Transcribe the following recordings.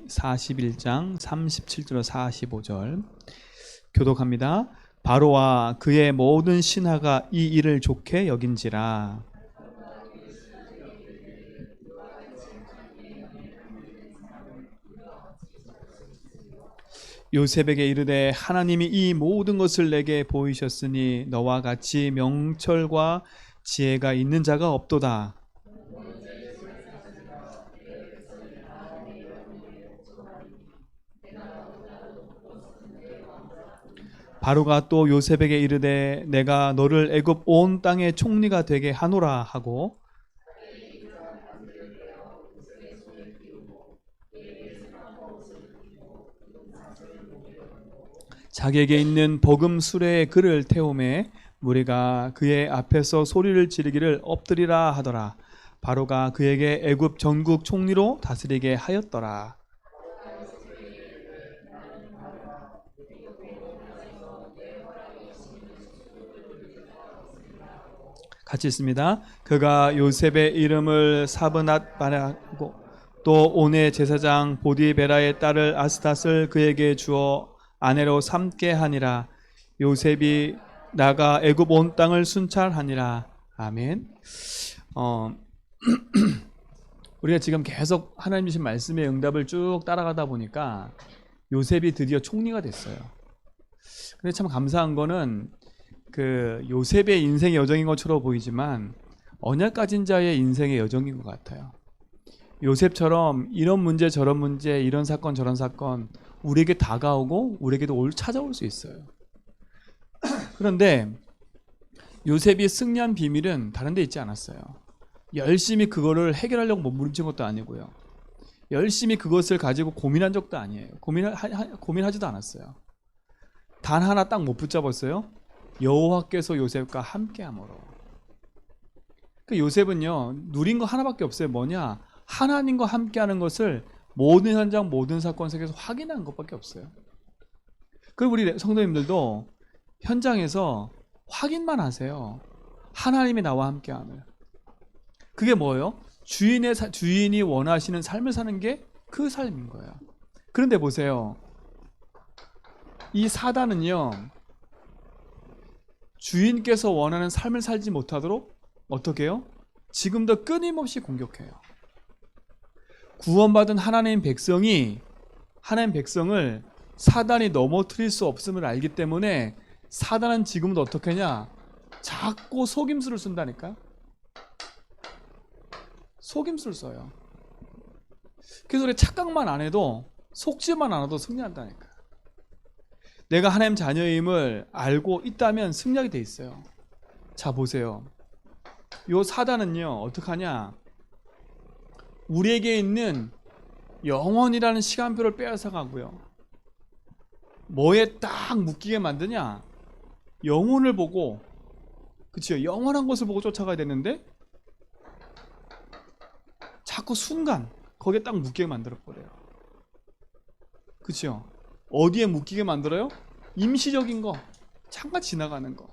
41장 37절 45절 교독합니다. 바로와 그의 모든 신하가 이 일을 좋게 여긴지라. 요셉에게 이르되 하나님이 이 모든 것을 내게 보이셨으니 너와 같이 명철과 지혜가 있는 자가 없도다. 바로가 또 요셉에게 이르되 내가 너를 애굽 온 땅의 총리가 되게 하노라 하고 자기에게 있는 복음 수레에 그를 태우매 무리가 그의 앞에서 소리를 지르기를 엎드리라 하더라. 바로가 그에게 애굽 전국 총리로 다스리게 하였더라. 같이 있습니다. 그가 요셉의 이름을 사브낫 바라고 또 온의 제사장 보디베라의 딸을 아스닷을 그에게 주어 아내로 삼게 하니라. 요셉이 나가 애굽 온 땅을 순찰하니라. 아멘. 우리가 지금 계속 하나님 주신 말씀의 응답을 쭉 따라가다 보니까 요셉이 드디어 총리가 됐어요. 근데 참 감사한 거는 그 요셉의 인생의 여정인 것처럼 보이지만 언약 가진 자의 인생의 여정인 것 같아요. 요셉처럼 이런 문제 저런 문제 이런 사건 저런 사건 우리에게 다가오고 우리에게도 찾아올 수 있어요. 그런데 요셉이 승리한 비밀은 다른 데 있지 않았어요. 열심히 그거를 해결하려고 몸부림친 것도 아니고요. 열심히 그것을 가지고 고민한 적도 아니에요. 고민하지도 않았어요. 단 하나 딱 못 붙잡았어요. 여호와께서 요셉과 함께함으로. 그 요셉은요 누린 거 하나밖에 없어요. 뭐냐? 하나님과 함께하는 것을 모든 현장 모든 사건 속에서 확인한 것밖에 없어요. 그리고 우리 성도님들도 현장에서 확인만 하세요. 하나님이 나와 함께함을. 그게 뭐예요? 주인이 원하시는 삶을 사는 게 그 삶인 거예요. 그런데 보세요. 이 사단은요 주인께서 원하는 삶을 살지 못하도록 어떻게 해요? 지금도 끊임없이 공격해요. 구원받은 하나님 백성을 사단이 넘어뜨릴 수 없음을 알기 때문에 사단은 지금도 어떻게 하냐? 자꾸 속임수를 쓴다니까. 속임수를 써요. 그래서 우리 착각만 안 해도 속지만 않아도 승리한다니까. 내가 하나님 자녀임을 알고 있다면 승리하게 돼 있어요. 자 보세요. 요 사단은요 어떻게 하냐? 우리에게 있는 영혼이라는 시간표를 빼앗아 가고요. 뭐에 딱 묶이게 만드냐? 영혼을 보고, 그치요? 영원한 것을 보고 쫓아가야 되는데 자꾸 순간 거기에 딱 묶이게 만들어버려요. 그치요? 어디에 묶이게 만들어요? 임시적인 거, 잠깐 지나가는 거.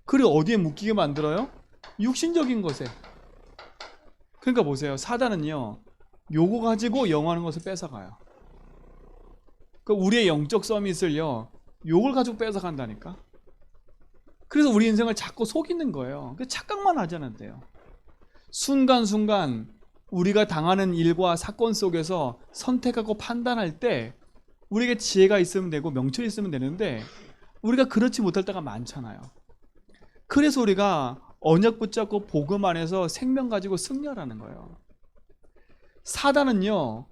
그리고 어디에 묶이게 만들어요? 육신적인 것에. 그러니까 보세요. 사단은요 요거 가지고 영원한 것을 뺏어가요. 그러니까 우리의 영적 서밋을요 요걸 가지고 뺏어간다니까. 그래서 우리 인생을 자꾸 속이는 거예요. 착각만 하지 않아요. 순간순간 우리가 당하는 일과 사건 속에서 선택하고 판단할 때 우리에게 지혜가 있으면 되고 명철이 있으면 되는데 우리가 그렇지 못할 때가 많잖아요. 그래서 우리가 언약 붙잡고 복음 안에서 생명 가지고 승리하라는 거예요. 사단은요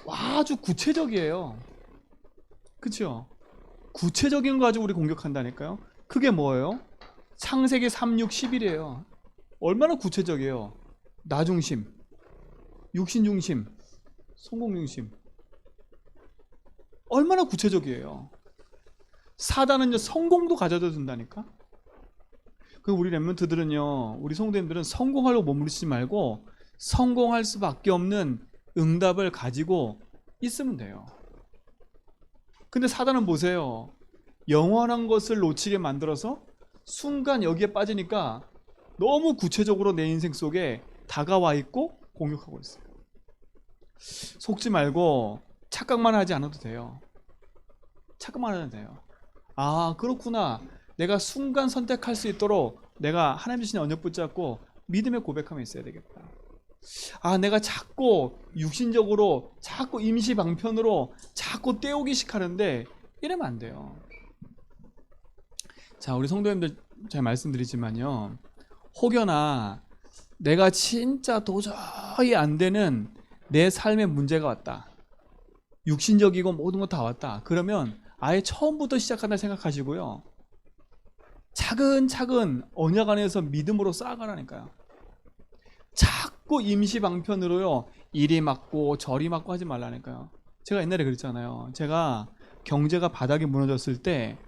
아주 구체적이에요. 그렇죠? 구체적인 거 가지고 우리 공격한다니까요. 그게 뭐예요? 창세기 3, 6, 10이래요. 얼마나 구체적이에요. 나 중심, 육신 중심, 성공 중심. 얼마나 구체적이에요. 사단은요 성공도 가져다 준다니까. 그 우리 렘넌트들은요, 우리 성도님들은 성공하려고 몸부림치지 말고 성공할 수밖에 없는 응답을 가지고 있으면 돼요. 근데 사단은 보세요. 영원한 것을 놓치게 만들어서 순간 여기에 빠지니까 너무 구체적으로 내 인생 속에 다가와 있고 공격하고 있어요. 속지 말고 착각만 하지 않아도 돼요. 착각만 하면 돼요. 아, 그렇구나. 내가 순간 선택할 수 있도록 내가 하나님 주신 언약 붙잡고 믿음의 고백함에 있어야 되겠다. 아, 내가 자꾸 육신적으로 자꾸 임시 방편으로 자꾸 때우기식 하는데 이러면 안 돼요. 자, 우리 성도님들 잘 말씀드리지만요, 혹여나 내가 진짜 도저히 안 되는 내 삶에 문제가 왔다, 육신적이고 모든 거 다 왔다, 그러면 아예 처음부터 시작한다 생각하시고요, 차근차근 언약 안에서 믿음으로 쌓아가라니까요. 자꾸 임시방편으로요, 이리 맞고 저리 맞고 하지 말라니까요. 제가 옛날에 그랬잖아요. 제가 경제가 바닥이 무너졌을 때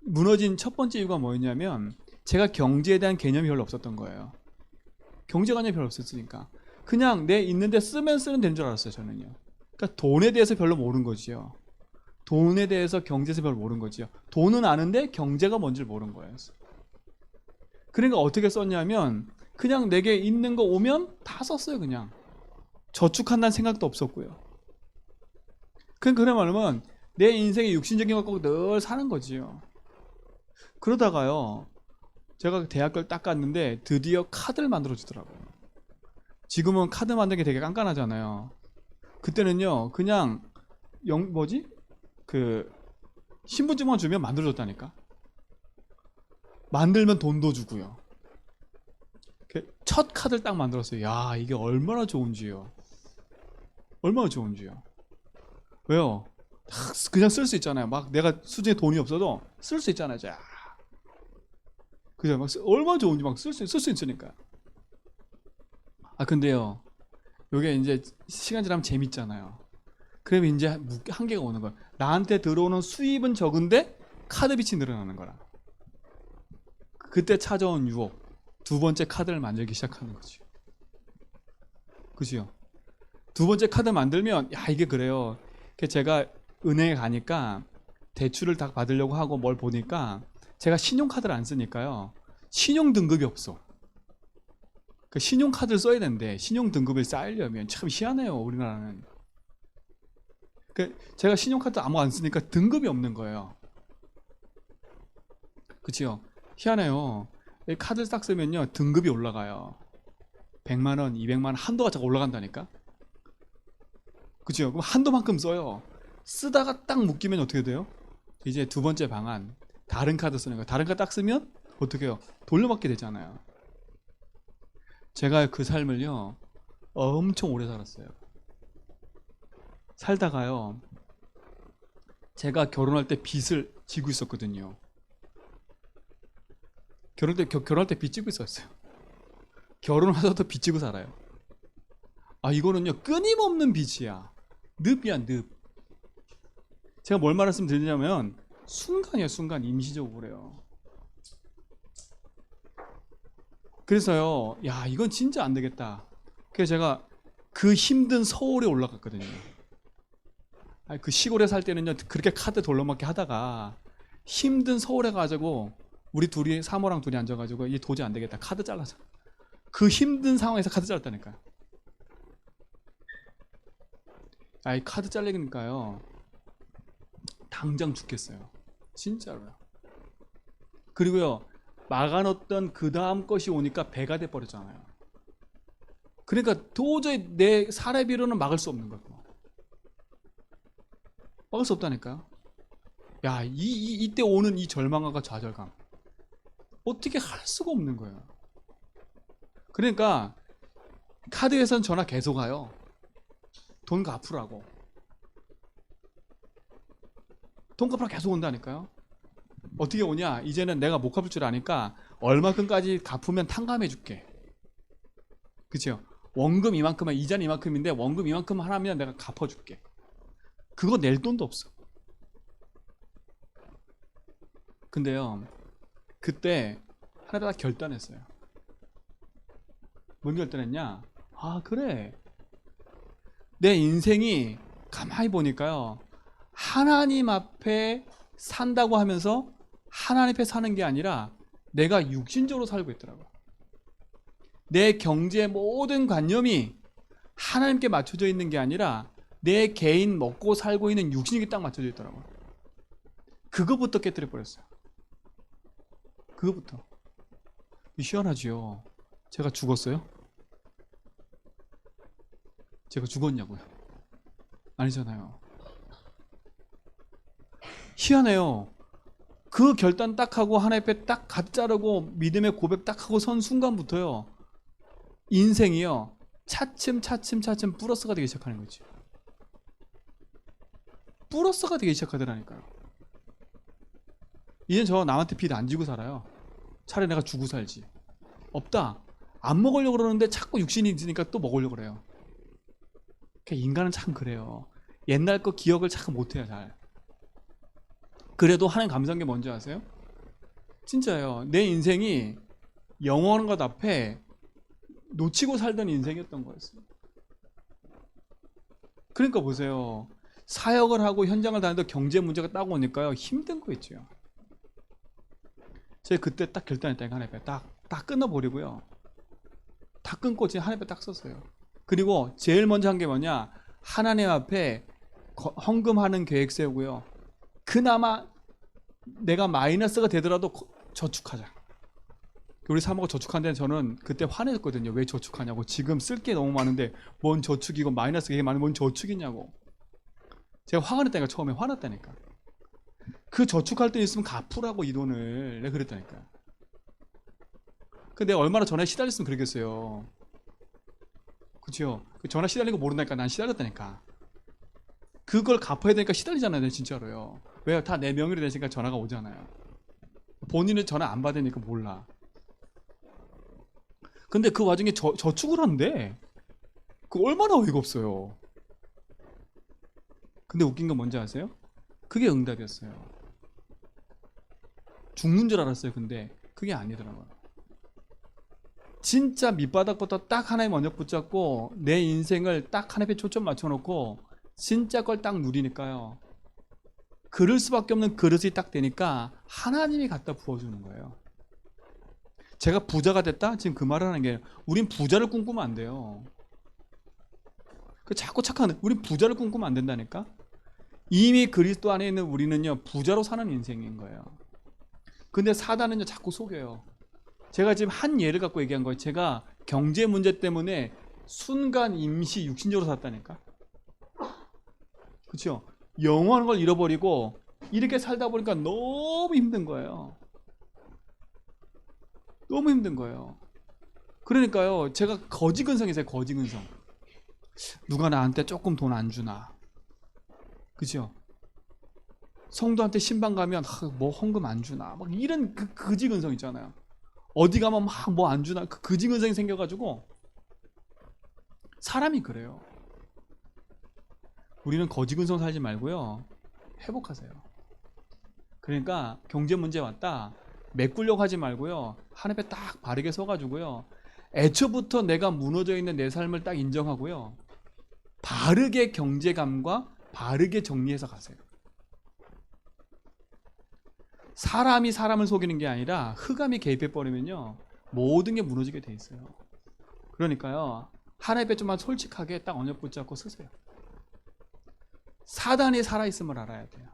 무너진 첫 번째 이유가 뭐였냐면, 제가 경제에 대한 개념이 별로 없었던 거예요. 경제 관념이 별로 없었으니까 그냥 내 있는데 쓰면 쓰는 되는 줄 알았어요, 저는요. 그러니까 돈에 대해서 별로 모르는 거지요. 돈에 대해서, 경제에서 별로 모르는 거지요. 돈은 아는데 경제가 뭔지를 모르는 거예요. 그러니까 어떻게 썼냐면, 그냥 내게 있는 거 오면 다 썼어요. 그냥 저축한다는 생각도 없었고요. 그런 말은 내 인생의 육신적인 것 갖고 늘 사는 거지요. 그러다가요, 제가 대학교를 딱 갔는데 드디어 카드를 만들어 주더라고요. 지금은 카드 만들기 되게 깐깐하잖아요. 그때는요, 그냥 신분증만 주면 만들어줬다니까. 만들면 돈도 주고요. 첫 카드를 딱 만들었어요. 야, 이게 얼마나 좋은지요. 얼마나 좋은지요. 왜요? 그냥 쓸 수 있잖아요. 막 내가 수중에 돈이 없어도 쓸 수 있잖아요. 자, 그죠? 막 얼마나 좋은지 막 쓸 수 있으니까. 아, 근데요, 요게 이제 시간 지나면 재밌잖아요. 그러면 이제 한계가 오는 거야. 나한테 들어오는 수입은 적은데 카드 빚이 늘어나는 거라. 그때 찾아온 유혹, 두 번째 카드를 만들기 시작하는 거죠. 그죠? 두 번째 카드 만들면, 야, 이게 그래요. 제가 은행에 가니까 대출을 다 받으려고 하고 뭘 보니까, 제가 신용카드를 안 쓰니까요, 신용 등급이 없어. 그 신용카드를 써야 되는데 신용 등급을 쌓으려면 참 희한해요, 우리나라는. 제가 신용카드 아무 안 쓰니까 등급이 없는 거예요. 그치요? 희한해요. 카드를 딱 쓰면요, 등급이 올라가요. 100만원, 200만원, 한도가 자꾸 올라간다니까. 그치요? 그럼 한도만큼 써요. 쓰다가 딱 묶이면 어떻게 돼요? 이제 두 번째 방안, 다른 카드 쓰는 거예요. 다른 카드 딱 쓰면 어떻게 해요? 돌려받게 되잖아요. 제가 그 삶을요, 엄청 오래 살았어요. 살다가요, 제가 결혼할 때 빚을 지고 있었거든요. 결혼할 때 빚 지고 있었어요. 결혼하셔도 빚 지고 살아요. 아, 이거는요, 끊임없는 빚이야. 늪이야, 늪. 제가 뭘 말씀드리냐면, 순간이에요, 순간. 임시적으로 그래요. 그래서요, 야, 이건 진짜 안 되겠다. 그래서 제가 그 힘든 서울에 올라갔거든요. 그 시골에 살 때는요, 그렇게 카드 돌려막기 하다가 힘든 서울에 가지고 우리 둘이, 사모랑 둘이 앉아가지고, 이 도저히 안 되겠다, 카드 잘라서. 그 힘든 상황에서 카드 잘랐다니까요. 이 카드 잘리니까요, 당장 죽겠어요. 진짜로요. 그리고요, 막아놓던 그 다음 것이 오니까 배가 돼버렸잖아요. 그러니까 도저히 내 사례비로는 막을 수 없는 거고. 막을 수 없다니까요. 야, 이때 오는 이 절망감과 좌절감, 어떻게 할 수가 없는 거예요. 그러니까 카드 회사는 전화 계속 와요. 돈 갚으라고. 돈 갚으라고 계속 온다니까요. 어떻게 오냐? 이제는 내가 못 갚을 줄 아니까 얼마큼까지 갚으면 탕감해 줄게. 그쵸? 원금 이만큼만, 이자는 이만큼인데 원금 이만큼 하나면 내가 갚아줄게. 그거 낼 돈도 없어. 근데요, 그때 하나 딱 결단했어요. 뭔 결단했냐? 아, 그래, 내 인생이 가만히 보니까요, 하나님 앞에 산다고 하면서 하나님 앞에 사는 게 아니라 내가 육신적으로 살고 있더라고요. 내 경제의 모든 관념이 하나님께 맞춰져 있는 게 아니라 내 개인 먹고 살고 있는 육신에게 딱 맞춰져 있더라고요. 그거부터 깨뜨려 버렸어요. 그거부터. 희한하지요. 제가 죽었어요? 제가 죽었냐고요? 아니잖아요. 희한해요. 그 결단 딱 하고 하나님 앞에 딱 갓 자르고 믿음의 고백 딱 하고 선 순간부터요, 인생이요 차츰 플러스가 되기 시작하는 거지. 플러스가 되기 시작하더라니까요. 이젠 저 남한테 빚 안 지고 살아요. 차라리 내가 주고 살지. 없다. 안 먹으려고 그러는데 자꾸 육신이 있으니까 또 먹으려고 그래요. 인간은 참 그래요. 옛날 거 기억을 참 못해요. 잘. 그래도 하나님 감사한 게 뭔지 아세요? 진짜예요. 내 인생이 영원한 것 앞에 놓치고 살던 인생이었던 거였어요. 그러니까 보세요. 사역을 하고 현장을 다니는데 경제 문제가 딱 오니까요, 힘든 거 있죠. 제가 그때 딱 결단했다니까. 하나님 앞에 딱 끊어버리고요, 다 끊고 지금 하나님 앞에 딱 썼어요. 그리고 제일 먼저 한 게 뭐냐, 하나님 앞에 헌금하는 계획 세우고요, 그나마 내가 마이너스가 되더라도 저축하자. 우리 사모가 저축하는데 저는 그때 화냈거든요. 왜 저축하냐고. 지금 쓸 게 너무 많은데 뭔 저축이고 마이너스가 이게 많으면 뭔 저축이냐고. 제가 화가 냈다니까. 처음에 화났다니까. 그 저축할 때 있으면 갚으라고 이 돈을. 내가 그랬다니까. 근데 내가 얼마나 전화에 시달렸으면 그러겠어요. 그쵸? 그 전화 시달리는 거 모른다니까. 난 시달렸다니까. 그걸 갚아야 되니까 시달리잖아요. 진짜로요. 왜요? 다 내 명의로 되니까 전화가 오잖아요. 본인은 전화 안 받으니까 몰라. 근데 그 와중에 저축을 한대. 그 얼마나 어이가 없어요. 근데 웃긴 건 뭔지 아세요? 그게 응답이었어요. 죽는 줄 알았어요. 근데 그게 아니더라고요. 진짜 밑바닥부터 딱 하나의 언약 붙잡고 내 인생을 딱 하나에 초점 맞춰놓고 진짜 걸 딱 누리니까요, 그럴 수밖에 없는 그릇이 딱 되니까 하나님이 갖다 부어주는 거예요. 제가 부자가 됐다? 지금 그 말을 하는 게, 우린 부자를 꿈꾸면 안 돼요. 그 자꾸 착한, 우린 부자를 꿈꾸면 안 된다니까. 이미 그리스도 안에 있는 우리는요, 부자로 사는 인생인 거예요. 근데 사단은요, 자꾸 속여요. 제가 지금 한 예를 갖고 얘기한 거예요. 제가 경제 문제 때문에 순간 임시 육신적으로 살았다니까. 그렇죠? 영원한 걸 잃어버리고 이렇게 살다 보니까 너무 힘든 거예요. 너무 힘든 거예요. 그러니까요, 제가 거지근성이 있어요. 거지근성. 누가 나한테 조금 돈 안 주나. 그죠? 성도한테 신방 가면 뭐 헌금 안 주나. 막 이런 그 거지근성 있잖아요. 어디 가면 막 뭐 안 주나. 그 거지근성이 생겨가지고 사람이 그래요. 우리는 거지근성 살지 말고요, 회복하세요. 그러니까 경제 문제 왔다, 메꾸려고 하지 말고요, 한 앞에 딱 바르게 서가지고요, 애초부터 내가 무너져 있는 내 삶을 딱 인정하고요, 바르게 경제감과 바르게 정리해서 가세요. 사람이 사람을 속이는 게 아니라 흑암이 개입해버리면요, 모든 게 무너지게 돼 있어요. 그러니까요, 하나님 앞에 좀만 솔직하게 딱 언약 붙잡고 쓰세요. 사단이 살아있음을 알아야 돼요.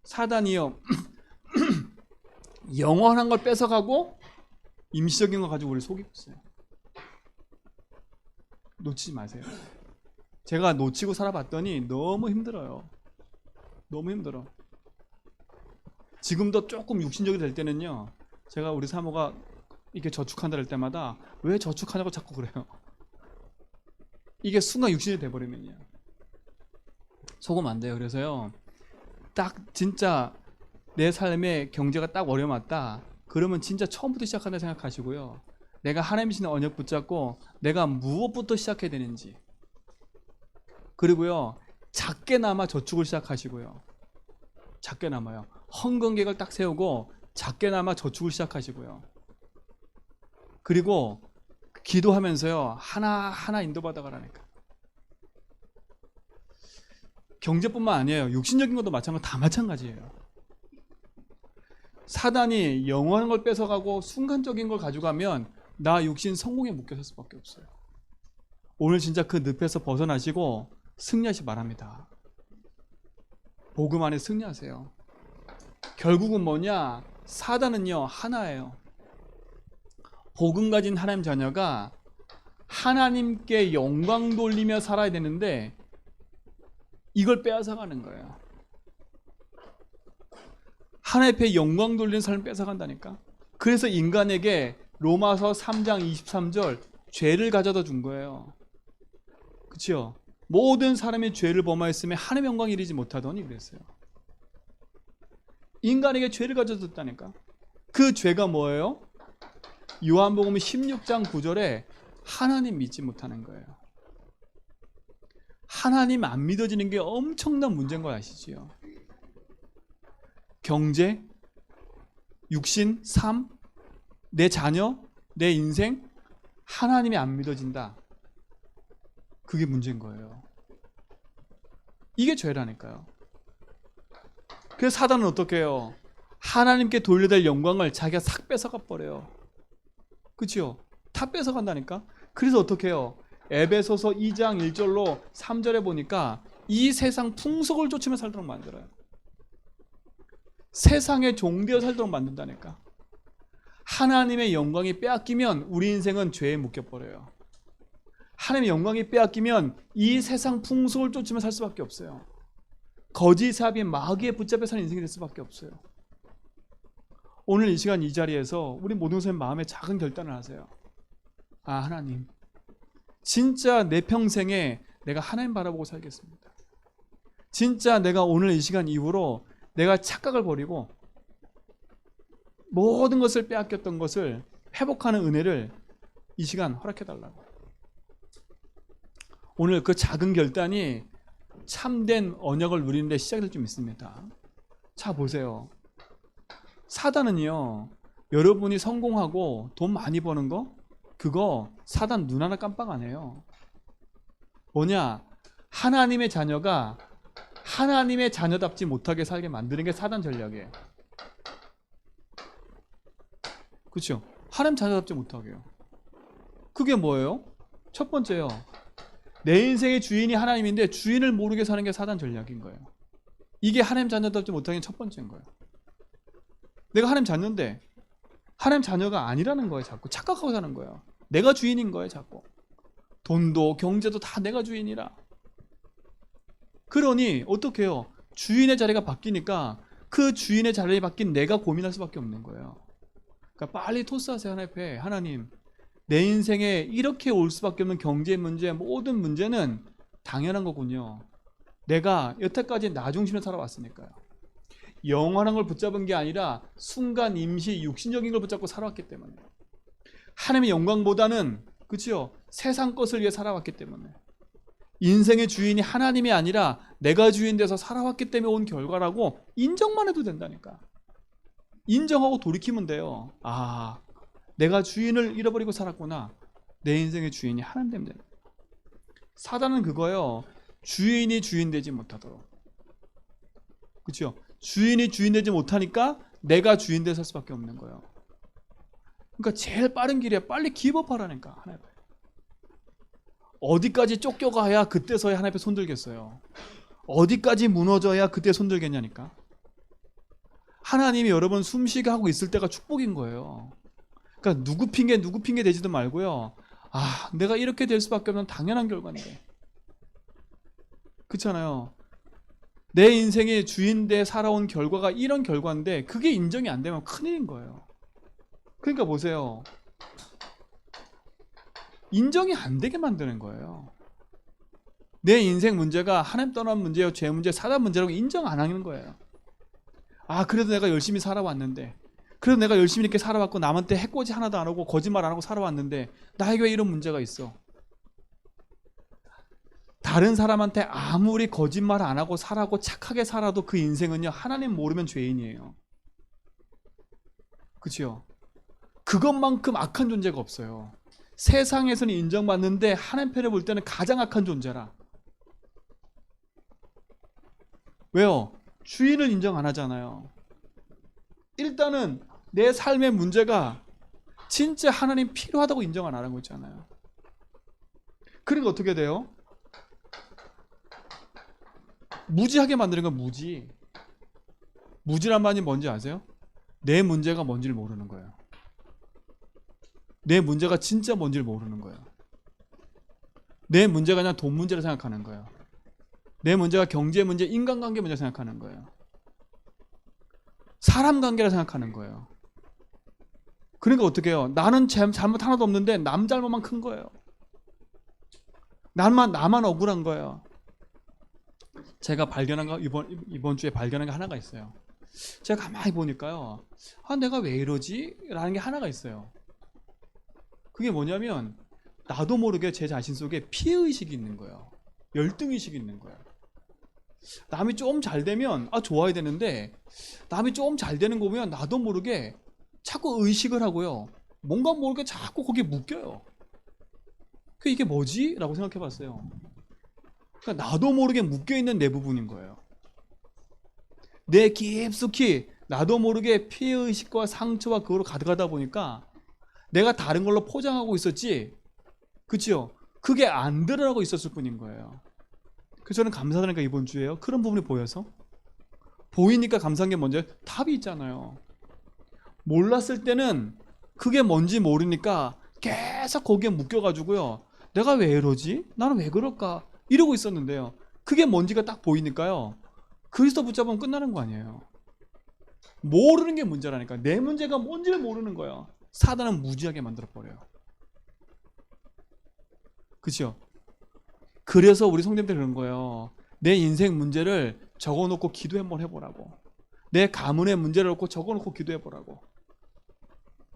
사단이요 영원한 걸 뺏어가고 임시적인 거 가지고 우리를 속이고 있어요. 놓치지 마세요. 제가 놓치고 살아봤더니 너무 힘들어요. 너무 힘들어. 지금도 조금 육신적이 될 때는요, 제가 우리 사모가 이렇게 저축한다 할 때마다 왜 저축하냐고 자꾸 그래요. 이게 순간 육신이 돼버리면요, 속으면 안 돼요. 그래서요, 딱 진짜 내 삶에 경제가 딱 어려웠다, 그러면 진짜 처음부터 시작한다 생각하시고요, 내가 하나님 주신 언약 붙잡고 내가 무엇부터 시작해야 되는지, 그리고요 작게나마 저축을 시작하시고요, 작게나마요, 헌금 계획을 딱 세우고 작게나마 저축을 시작하시고요, 그리고 기도하면서요 하나하나 인도받아 가라니까. 경제뿐만 아니에요. 육신적인 것도 다 마찬가지예요. 사단이 영원한 걸 뺏어가고 순간적인 걸 가져가면 나 육신 성공에 묶여설 수밖에 없어요. 오늘 진짜 그 늪에서 벗어나시고 승리하시 바랍니다. 복음 안에 승리하세요. 결국은 뭐냐? 사단은요 하나예요. 복음 가진 하나님 자녀가 하나님께 영광 돌리며 살아야 되는데 이걸 빼앗아가는 거예요. 하나님 앞에 영광 돌리는 삶을 뺏어간다니까. 그래서 인간에게 로마서 3장 23절 죄를 가져다 준 거예요. 그렇죠? 모든 사람이 죄를 범하였으면 하나님의 영광에 이르지 못하더니 그랬어요. 인간에게 죄를 가져다 줬다니까. 그 죄가 뭐예요? 요한복음 16장 9절에 하나님 믿지 못하는 거예요. 하나님 안 믿어지는 게 엄청난 문제인 거 아시지요? 경제, 육신, 삶, 내 자녀, 내 인생, 하나님이 안 믿어진다. 그게 문제인 거예요. 이게 죄라니까요. 그래서 사단은 어떻게 해요? 하나님께 돌려야 될 영광을 자기가 싹 뺏어가 버려요. 그렇죠? 다 뺏어간다니까. 그래서 어떻게 해요? 에베소서 2장 1절로 3절에 보니까 이 세상 풍속을 쫓으며 살도록 만들어요. 세상에 종되어 살도록 만든다니까. 하나님의 영광이 빼앗기면 우리 인생은 죄에 묶여버려요. 하나님의 영광이 빼앗기면 이 세상 풍속을 쫓으며 살 수밖에 없어요. 거짓 사업이 마귀에 붙잡혀 사는 인생이 될 수밖에 없어요. 오늘 이 시간 이 자리에서 우리 모든 사람 마음에 작은 결단을 하세요. 아, 하나님, 진짜 내 평생에 내가 하나님 바라보고 살겠습니다. 진짜 내가 오늘 이 시간 이후로 내가 착각을 버리고 모든 것을 빼앗겼던 것을 회복하는 은혜를 이 시간 허락해달라고. 오늘 그 작은 결단이 참된 언약을 누리는 데 시작이 될 줄 믿습니다. 자, 보세요. 사단은요, 여러분이 성공하고 돈 많이 버는 거, 그거 사단 눈 하나 깜빡 안 해요. 뭐냐? 하나님의 자녀가 하나님의 자녀답지 못하게 살게 만드는 게 사단 전략이에요. 그렇죠? 하나님 자녀답지 못하게요. 그게 뭐예요? 첫 번째요. 내 인생의 주인이 하나님인데 주인을 모르게 사는 게 사단 전략인 거예요. 이게 하나님 자녀답지 못하는 첫 번째인 거예요. 내가 하나님 자녀인데 하나님 자녀가 아니라는 거예요. 자꾸 착각하고 사는 거예요. 내가 주인인 거예요. 자꾸 돈도 경제도 다 내가 주인이라. 그러니 어떻게 해요? 주인의 자리가 바뀌니까 그 주인의 자리에 바뀐 내가 고민할 수밖에 없는 거예요. 그러니까 빨리 토스하세요. 하나님 앞에. 하나님, 내 인생에 이렇게 올 수밖에 없는 경제 문제, 모든 문제는 당연한 거군요. 내가 여태까지 나 중심으로 살아왔으니까요. 영원한 걸 붙잡은 게 아니라 순간 임시 육신적인 걸 붙잡고 살아왔기 때문에. 하나님의 영광보다는, 그렇죠? 세상 것을 위해 살아왔기 때문에. 인생의 주인이 하나님이 아니라 내가 주인 돼서 살아왔기 때문에 온 결과라고 인정만 해도 된다니까. 인정하고 돌이키면 돼요. 아, 내가 주인을 잃어버리고 살았구나. 내 인생의 주인이 하나님 때문에. 사단은 그거예요. 주인이 주인 되지 못하도록. 그렇죠? 주인이 주인 되지 못하니까 내가 주인 돼서 살 수밖에 없는 거예요. 그러니까 제일 빠른 길에 빨리 기업하라니까. 하나님 앞에. 어디까지 쫓겨가야 그때서야 하나님 앞에 손들겠어요. 어디까지 무너져야 그때 손들겠냐니까. 하나님이 여러분 숨쉬게 하고 있을 때가 축복인 거예요. 그러니까 누구 핑계 대지도 말고요. 아, 내가 이렇게 될 수밖에 없는 당연한 결과인데. 그렇잖아요. 내 인생의 주인돼 살아온 결과가 이런 결과인데 그게 인정이 안 되면 큰일인 거예요. 그러니까 보세요. 인정이 안 되게 만드는 거예요. 내 인생 문제가 하나님 떠난 문제요, 죄 문제, 사단 문제라고 인정 안 하는 거예요. 아, 그래도 내가 열심히 살아왔는데, 그래도 내가 열심히 이렇게 살아왔고 남한테 해코지 하나도 안 하고 거짓말 안 하고 살아왔는데 나에게 왜 이런 문제가 있어? 다른 사람한테 아무리 거짓말 안 하고 살아고 착하게 살아도 그 인생은요, 하나님 모르면 죄인이에요. 그렇죠? 그것만큼 악한 존재가 없어요. 세상에서는 인정받는데 하나님 편에 볼 때는 가장 악한 존재라. 왜요? 주인을 인정 안 하잖아요. 일단은 내 삶의 문제가 진짜 하나님 필요하다고 인정 안 하는 거 있잖아요. 그러니까 어떻게 돼요? 무지하게 만드는 건 무지. 무지란 말이 뭔지 아세요? 내 문제가 뭔지를 모르는 거예요. 내 문제가 진짜 뭔지를 모르는 거예요. 내 문제가 그냥 돈 문제를 생각하는 거예요. 내 문제가 경제 문제, 인간관계 문제 생각하는 거예요. 사람 관계를 생각하는 거예요. 그러니까 어떻게 해요? 나는 잘못 하나도 없는데 남 잘못만 큰 거예요. 나만 억울한 거예요. 제가 발견한 거 이번 주에 발견한 게 하나가 있어요. 제가 가만히 보니까요. 내가 왜 이러지? 라는 게 하나가 있어요. 그게 뭐냐면 나도 모르게 제 자신 속에 피해의식이 있는 거예요. 열등의식이 있는 거예요. 남이 좀 잘 되면 좋아야 되는데 남이 좀 잘 되는 거 보면 나도 모르게 자꾸 의식을 하고요. 뭔가 모르게 자꾸 거기에 묶여요. 이게 뭐지? 라고 생각해 봤어요. 그러니까 나도 모르게 묶여있는 내 부분인 거예요. 내 깊숙이 나도 모르게 피해의식과 상처와 그거로 가득하다 보니까 내가 다른 걸로 포장하고 있었지, 그치요? 그게 안 드러나고 있었을 뿐인 거예요. 그래서 저는 감사하니까 이번 주에요. 그런 부분이 보여서 보이니까 감사한 게 뭔지 답이 있잖아요. 몰랐을 때는 그게 뭔지 모르니까 계속 거기에 묶여가지고요. 내가 왜 이러지? 나는 왜 그럴까? 이러고 있었는데요. 그게 뭔지가 딱 보이니까요. 그리스도 붙잡으면 끝나는 거 아니에요. 모르는 게 문제라니까. 내 문제가 뭔지를 모르는 거예요. 사단은 무지하게 만들어버려요. 그렇죠? 그래서 우리 성도님들 그런 거예요. 내 인생 문제를 적어놓고 기도 한번 해보라고. 내 가문의 문제를 놓고 적어놓고 기도해보라고.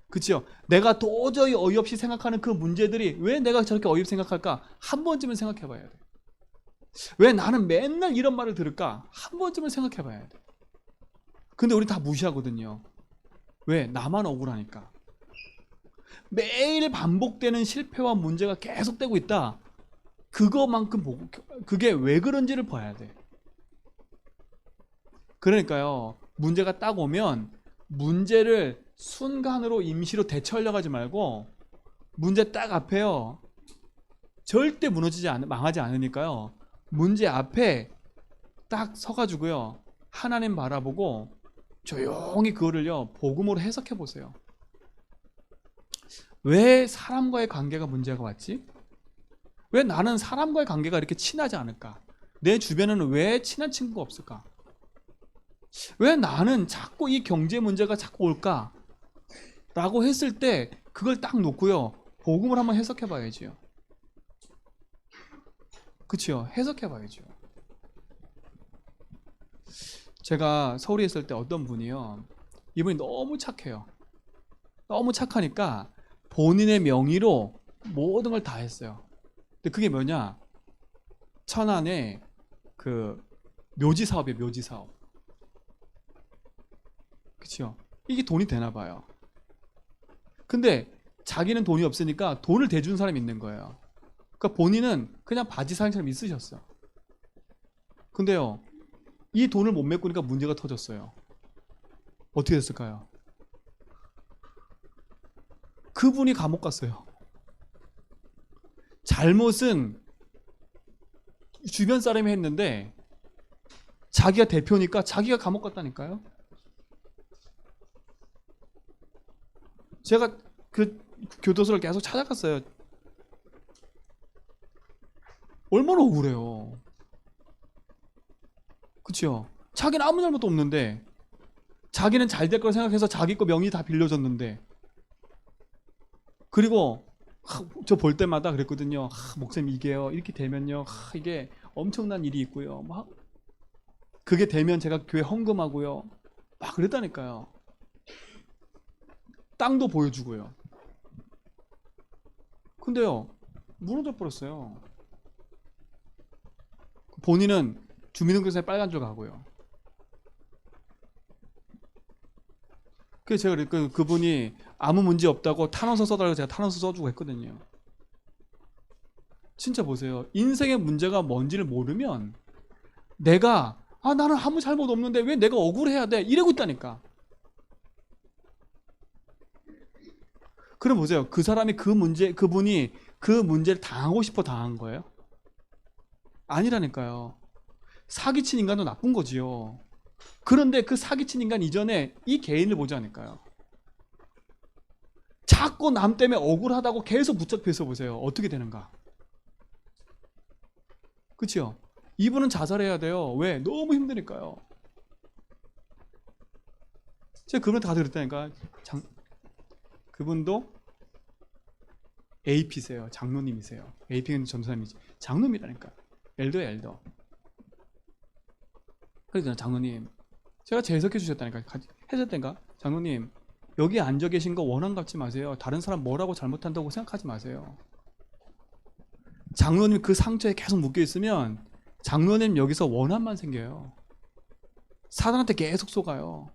그렇죠? 내가 도저히 어이없이 생각하는 그 문제들이 왜 내가 저렇게 어이없이 생각할까? 한 번쯤은 생각해봐야 돼. 왜 나는 맨날 이런 말을 들을까? 한 번쯤은 생각해봐야 돼. 근데 우리 다 무시하거든요. 왜? 나만 억울하니까. 매일 반복되는 실패와 문제가 계속되고 있다. 그거만큼 보고 그게 왜 그런지를 봐야 돼. 그러니까요. 문제가 딱 오면 문제를 순간으로 임시로 되쳐하려고 하지 말고 문제 딱 앞에요. 절대 망하지 않으니까요. 문제 앞에 딱 서가지고요. 하나님 바라보고 조용히 그거를요. 복음으로 해석해 보세요. 왜 사람과의 관계가 문제가 왔지? 왜 나는 사람과의 관계가 이렇게 친하지 않을까? 내 주변에는 왜 친한 친구가 없을까? 왜 나는 자꾸 이 경제 문제가 자꾸 올까? 라고 했을 때 그걸 딱 놓고요. 복음을 한번 해석해 봐야지요. 그치요? 해석해 봐야죠. 제가 서울에 있을 때 어떤 분이요. 이분이 너무 착해요. 너무 착하니까 본인의 명의로 모든 걸 다 했어요. 근데 그게 뭐냐? 천안에 그 묘지 사업이에요. 묘지 사업. 그치요? 이게 돈이 되나 봐요. 근데 자기는 돈이 없으니까 돈을 대주는 사람이 있는 거예요. 그러니까 본인은 그냥 바지 사장처럼 있으셨어. 근데요, 이 돈을 못 메꾸니까 문제가 터졌어요. 어떻게 됐을까요? 그분이 감옥 갔어요. 잘못은 주변 사람이 했는데 자기가 대표니까 자기가 감옥 갔다니까요. 제가 그 교도소를 계속 찾아갔어요. 얼마나 억울해요. 그치요? 자기는 아무 잘못도 없는데 자기는 잘 될 걸 생각해서 자기 거 명의 다 빌려줬는데 그리고 저 볼 때마다 그랬거든요. 목사님 이게요. 이렇게 되면요. 이게 엄청난 일이 있고요. 막 그게 되면 제가 교회 헌금하고요. 막 그랬다니까요. 땅도 보여주고요. 근데요. 무너져 버렸어요. 본인은 주민등록증에 빨간 줄 가고요. 그래서 제가 그분이 아무 문제 없다고 탄원서 써달라고 제가 탄원서 써주고 했거든요. 진짜 보세요. 인생의 문제가 뭔지를 모르면 내가 나는 아무 잘못 없는데 왜 내가 억울해야 돼? 이러고 있다니까. 그럼 보세요. 그 사람이 그분이 그 문제를 당하고 싶어 당한 거예요? 아니라니까요. 사기친 인간도 나쁜 거지요. 그런데 그 사기친 인간 이전에 이 개인을 보지 않을까요? 자꾸 남 때문에 억울하다고 계속 붙잡혀 있어 보세요. 어떻게 되는가? 그치요? 이분은 자살해야 돼요. 왜? 너무 힘드니까요. 제가 그분 다 들었다니까. 그분도 AP세요. 장로님이세요. AP는 전도사님이지. 장로님이라니까. 엘더야 엘더. 그래서 장로님, 제가 재해석해 주셨다니까. 해줬다니까. 장로님, 여기 앉아 계신 거 원한 갚지 마세요. 다른 사람 뭐라고 잘못한다고 생각하지 마세요. 장로님 그 상처에 계속 묶여 있으면 장로님 여기서 원한만 생겨요. 사단한테 계속 속아요.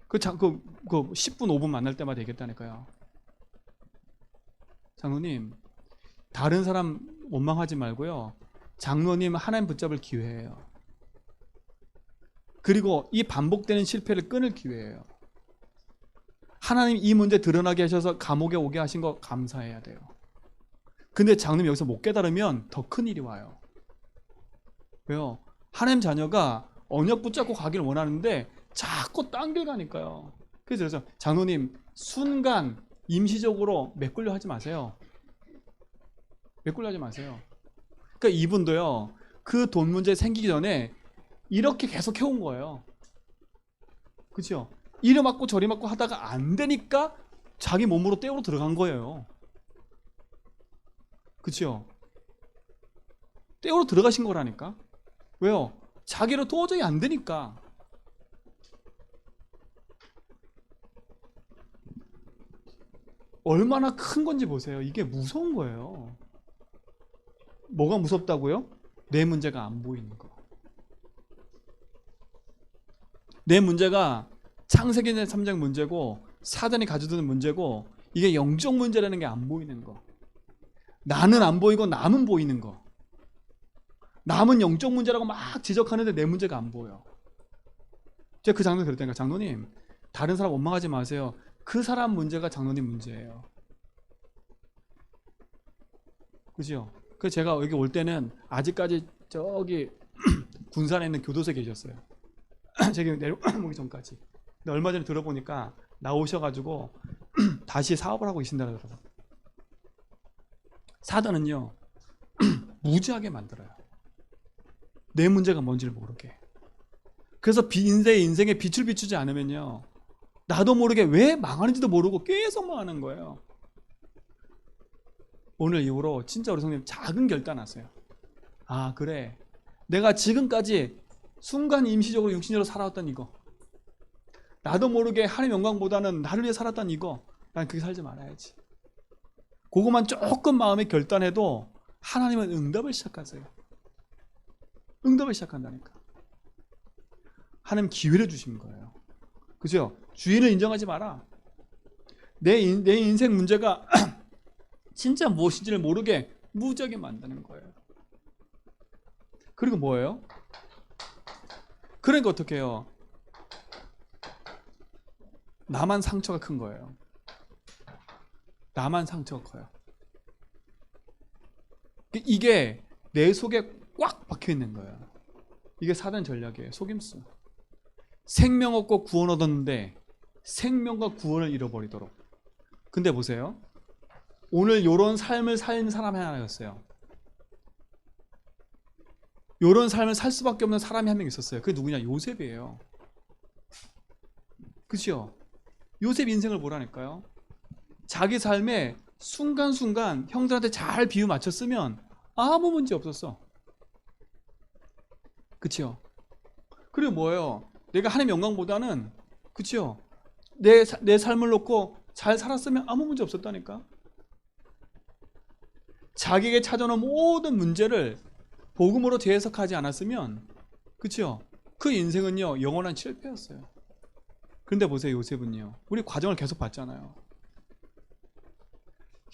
그 10분 5분 만날 때마다 얘기했다니까요. 장로님, 다른 사람 원망하지 말고요. 장로님 하나님 붙잡을 기회예요. 그리고 이 반복되는 실패를 끊을 기회예요. 하나님 이 문제 드러나게 하셔서 감옥에 오게 하신 거 감사해야 돼요. 근데 장로님 여기서 못 깨달으면 더 큰 일이 와요. 왜요? 하나님 자녀가 언약 붙잡고 가길 원하는데 자꾸 딴 길 가니까요. 그래서 장로님 순간 임시적으로 메꾸려 하지 마세요. 메꾸려 하지 마세요. 그러니까 이분도요. 그 돈 문제 생기기 전에 이렇게 계속 해온 거예요. 그렇죠? 이리 맞고 저리 맞고 하다가 안 되니까 자기 몸으로 떼우러 들어간 거예요. 그렇죠? 떼우러 들어가신 거라니까. 왜요? 자기로 도저히 안 되니까. 얼마나 큰 건지 보세요. 이게 무서운 거예요. 뭐가 무섭다고요? 내 문제가 안 보이는 거. 내 문제가 창세기 3장 문제고 사단이 가져드는 문제고 이게 영적 문제라는 게 안 보이는 거. 나는 안 보이고 남은 보이는 거. 남은 영적 문제라고 막 지적하는데 내 문제가 안 보여. 제가 그 장로님 그랬다니까. 장로님, 다른 사람 원망하지 마세요. 그 사람 문제가 장로님 문제예요. 그죠? 그래서 제가 여기 올 때는 아직까지 저기 군산에 있는 교도소에 계셨어요. 제가 내려오기 전까지. 근데 얼마 전에 들어보니까 나오셔가지고 다시 사업을 하고 계신다 그러더라고요. 사단은요 무지하게 만들어요. 내 문제가 뭔지를 모르게. 그래서 인생에 빛을 비추지 않으면요 나도 모르게 왜 망하는지도 모르고 계속 망하는 거예요. 오늘 이후로 진짜 우리 성님 작은 결단 하세요. 아 그래, 내가 지금까지 순간 임시적으로 육신으로 살아왔던 이거, 나도 모르게 하나님 영광보다는 나를 위해 살았던 이거, 난 그렇게 살지 말아야지. 그것만 조금 마음에 결단해도 하나님은 응답을 시작하세요. 응답을 시작한다니까. 하나님 기회를 주신 거예요. 그죠? 주인을 인정하지 마라. 내 인생 문제가 진짜 무엇인지를 모르게 무지하게 만드는 거예요. 그리고 뭐예요? 그러니까 어떻게 해요? 나만 상처가 큰 거예요. 나만 상처가 커요. 이게 내 속에 꽉 박혀 있는 거예요. 이게 사단 전략이에요. 속임수. 생명 얻고 구원 얻었는데 생명과 구원을 잃어버리도록. 근데 보세요. 오늘 요런 삶을 사는 사람이 하나였어요. 요런 삶을 살 수밖에 없는 사람이 한 명 있었어요. 그게 누구냐? 요셉이에요. 그죠? 요셉 인생을 보라니까요. 자기 삶에 순간순간 형들한테 잘 비유 맞췄으면 아무 문제 없었어. 그치요? 그리고 뭐예요? 내가 하나님 영광보다는, 그치요? 내 삶을 놓고 잘 살았으면 아무 문제 없었다니까. 자기에게 찾아오는 모든 문제를 복음으로 재해석하지 않았으면, 그치요? 그 인생은요 영원한 실패였어요. 그런데 보세요, 요셉은요, 우리 과정을 계속 봤잖아요.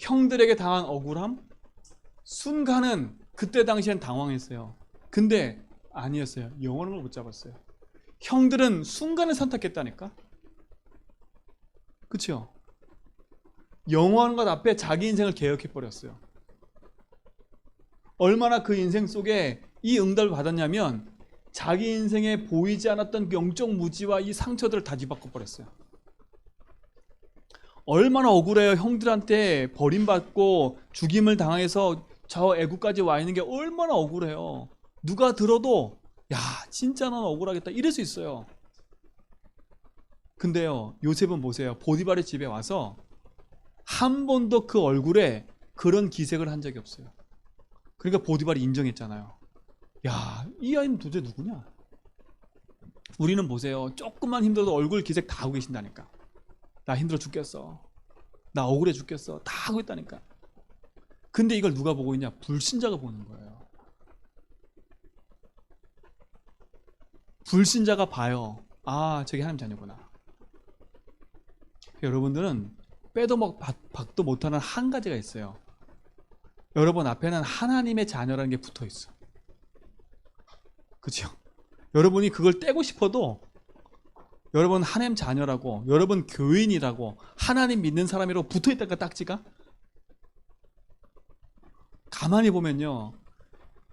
형들에게 당한 억울함, 순간은 그때 당시엔 당황했어요. 근데 아니었어요. 영원한 걸 못 잡았어요. 형들은 순간을 선택했다니까. 그쵸? 영원한 것 앞에 자기 인생을 개혁해 버렸어요. 얼마나 그 인생 속에 이 응답을 받았냐면 자기 인생에 보이지 않았던 영적 무지와 이 상처들을 다 뒤바꿔 버렸어요. 얼마나 억울해요. 형들한테 버림받고 죽임을 당해서 저 애국까지 와 있는 게 얼마나 억울해요. 누가 들어도 야 진짜 난 억울하겠다 이럴 수 있어요. 근데요 요셉은 보세요. 보디발의 집에 와서 한 번도 그 얼굴에 그런 기색을 한 적이 없어요. 그러니까 보디발이 인정했잖아요. 야, 이 아이는 도대체 누구냐? 우리는 보세요. 조금만 힘들어도 얼굴 기색 다 하고 계신다니까. 나 힘들어 죽겠어. 나 억울해 죽겠어. 다 하고 있다니까. 근데 이걸 누가 보고 있냐? 불신자가 보는 거예요. 불신자가 봐요. 아, 저게 하나님 자녀구나. 여러분들은 빼도 박도 못하는 한 가지가 있어요. 여러분 앞에는 하나님의 자녀라는 게 붙어 있어. 그렇죠? 여러분이 그걸 떼고 싶어도 여러분 하나님 자녀라고, 여러분 교인이라고, 하나님 믿는 사람이라고 붙어 있다니까 딱지가. 가만히 보면요,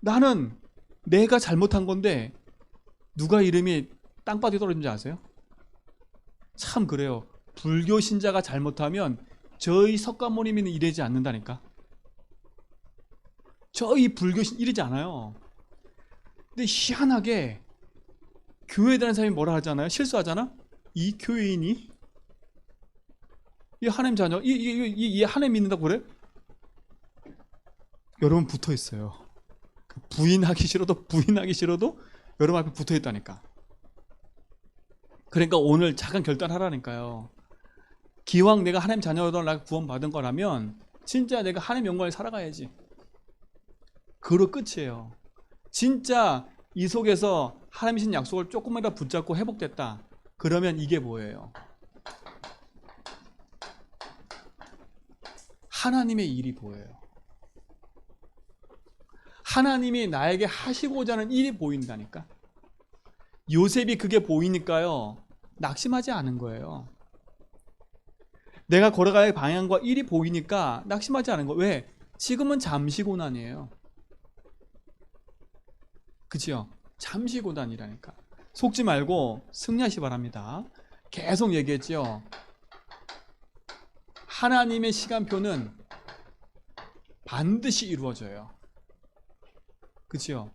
나는 내가 잘못한 건데 누가 이름이 땅바닥에 떨어진지 아세요? 참 그래요. 불교 신자가 잘못하면 저희 석가모니는 이러지 않는다니까. 저희 불교신 이러지 않아요. 근데 희한하게 교회에 다니는 사람이 뭐라 하잖아요. 실수하잖아. 이 교인이 이 하나님 자녀, 이 하나님 믿는다고 그래? 여러분 붙어 있어요. 부인하기 싫어도 여러분 앞에 붙어 있다니까. 그러니까 오늘 잠깐 결단하라니까요. 기왕 내가 하나님 자녀로 나 구원받은 거라면 진짜 내가 하나님 영광을 살아가야지. 그로 끝이에요. 진짜 이 속에서 하나님이 신 약속을 조금이라도 붙잡고 회복됐다. 그러면 이게 뭐예요? 하나님의 일이 보여요. 하나님이 나에게 하시고자 하는 일이 보인다니까. 요셉이 그게 보이니까요, 낙심하지 않은 거예요. 내가 걸어갈 방향과 일이 보이니까 낙심하지 않은 거예요. 왜? 지금은 잠시 고난이에요. 그치요? 잠시 고난이라니까. 속지 말고 승리하시 바랍니다. 계속 얘기했죠. 하나님의 시간표는 반드시 이루어져요. 그치요?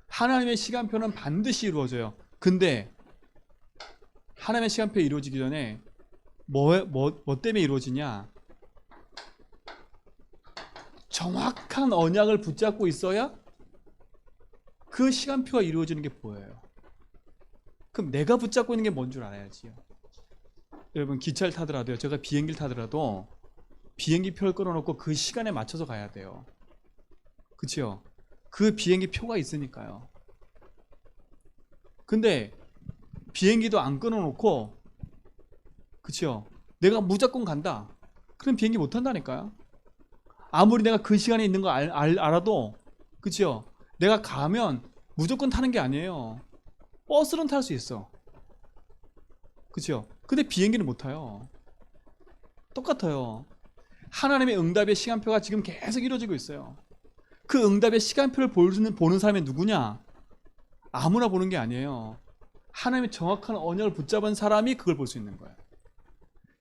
하나님의 시간표는 반드시 이루어져요. 근데 하나님의 시간표 이루어지기 전에 뭐 때문에 이루어지냐? 정확한 언약을 붙잡고 있어야 그 시간표가 이루어지는 게 보여요. 그럼 내가 붙잡고 있는 게 뭔 줄 알아야지요. 여러분 기차를 타더라도요, 제가 비행기를 타더라도 비행기 표를 끊어놓고 그 시간에 맞춰서 가야 돼요. 그치요? 그 비행기 표가 있으니까요. 근데 비행기도 안 끊어놓고, 그치요? 내가 무조건 간다. 그럼 비행기 못 탄다니까요. 아무리 내가 그 시간에 있는 거 알아도, 그치요? 내가 가면 무조건 타는 게 아니에요. 버스는 탈 수 있어. 그치요? 근데 비행기는 못 타요. 똑같아요. 하나님의 응답의 시간표가 지금 계속 이루어지고 있어요. 그 응답의 시간표를 보는 사람이 누구냐? 아무나 보는 게 아니에요. 하나님의 정확한 언약을 붙잡은 사람이 그걸 볼 수 있는 거예요.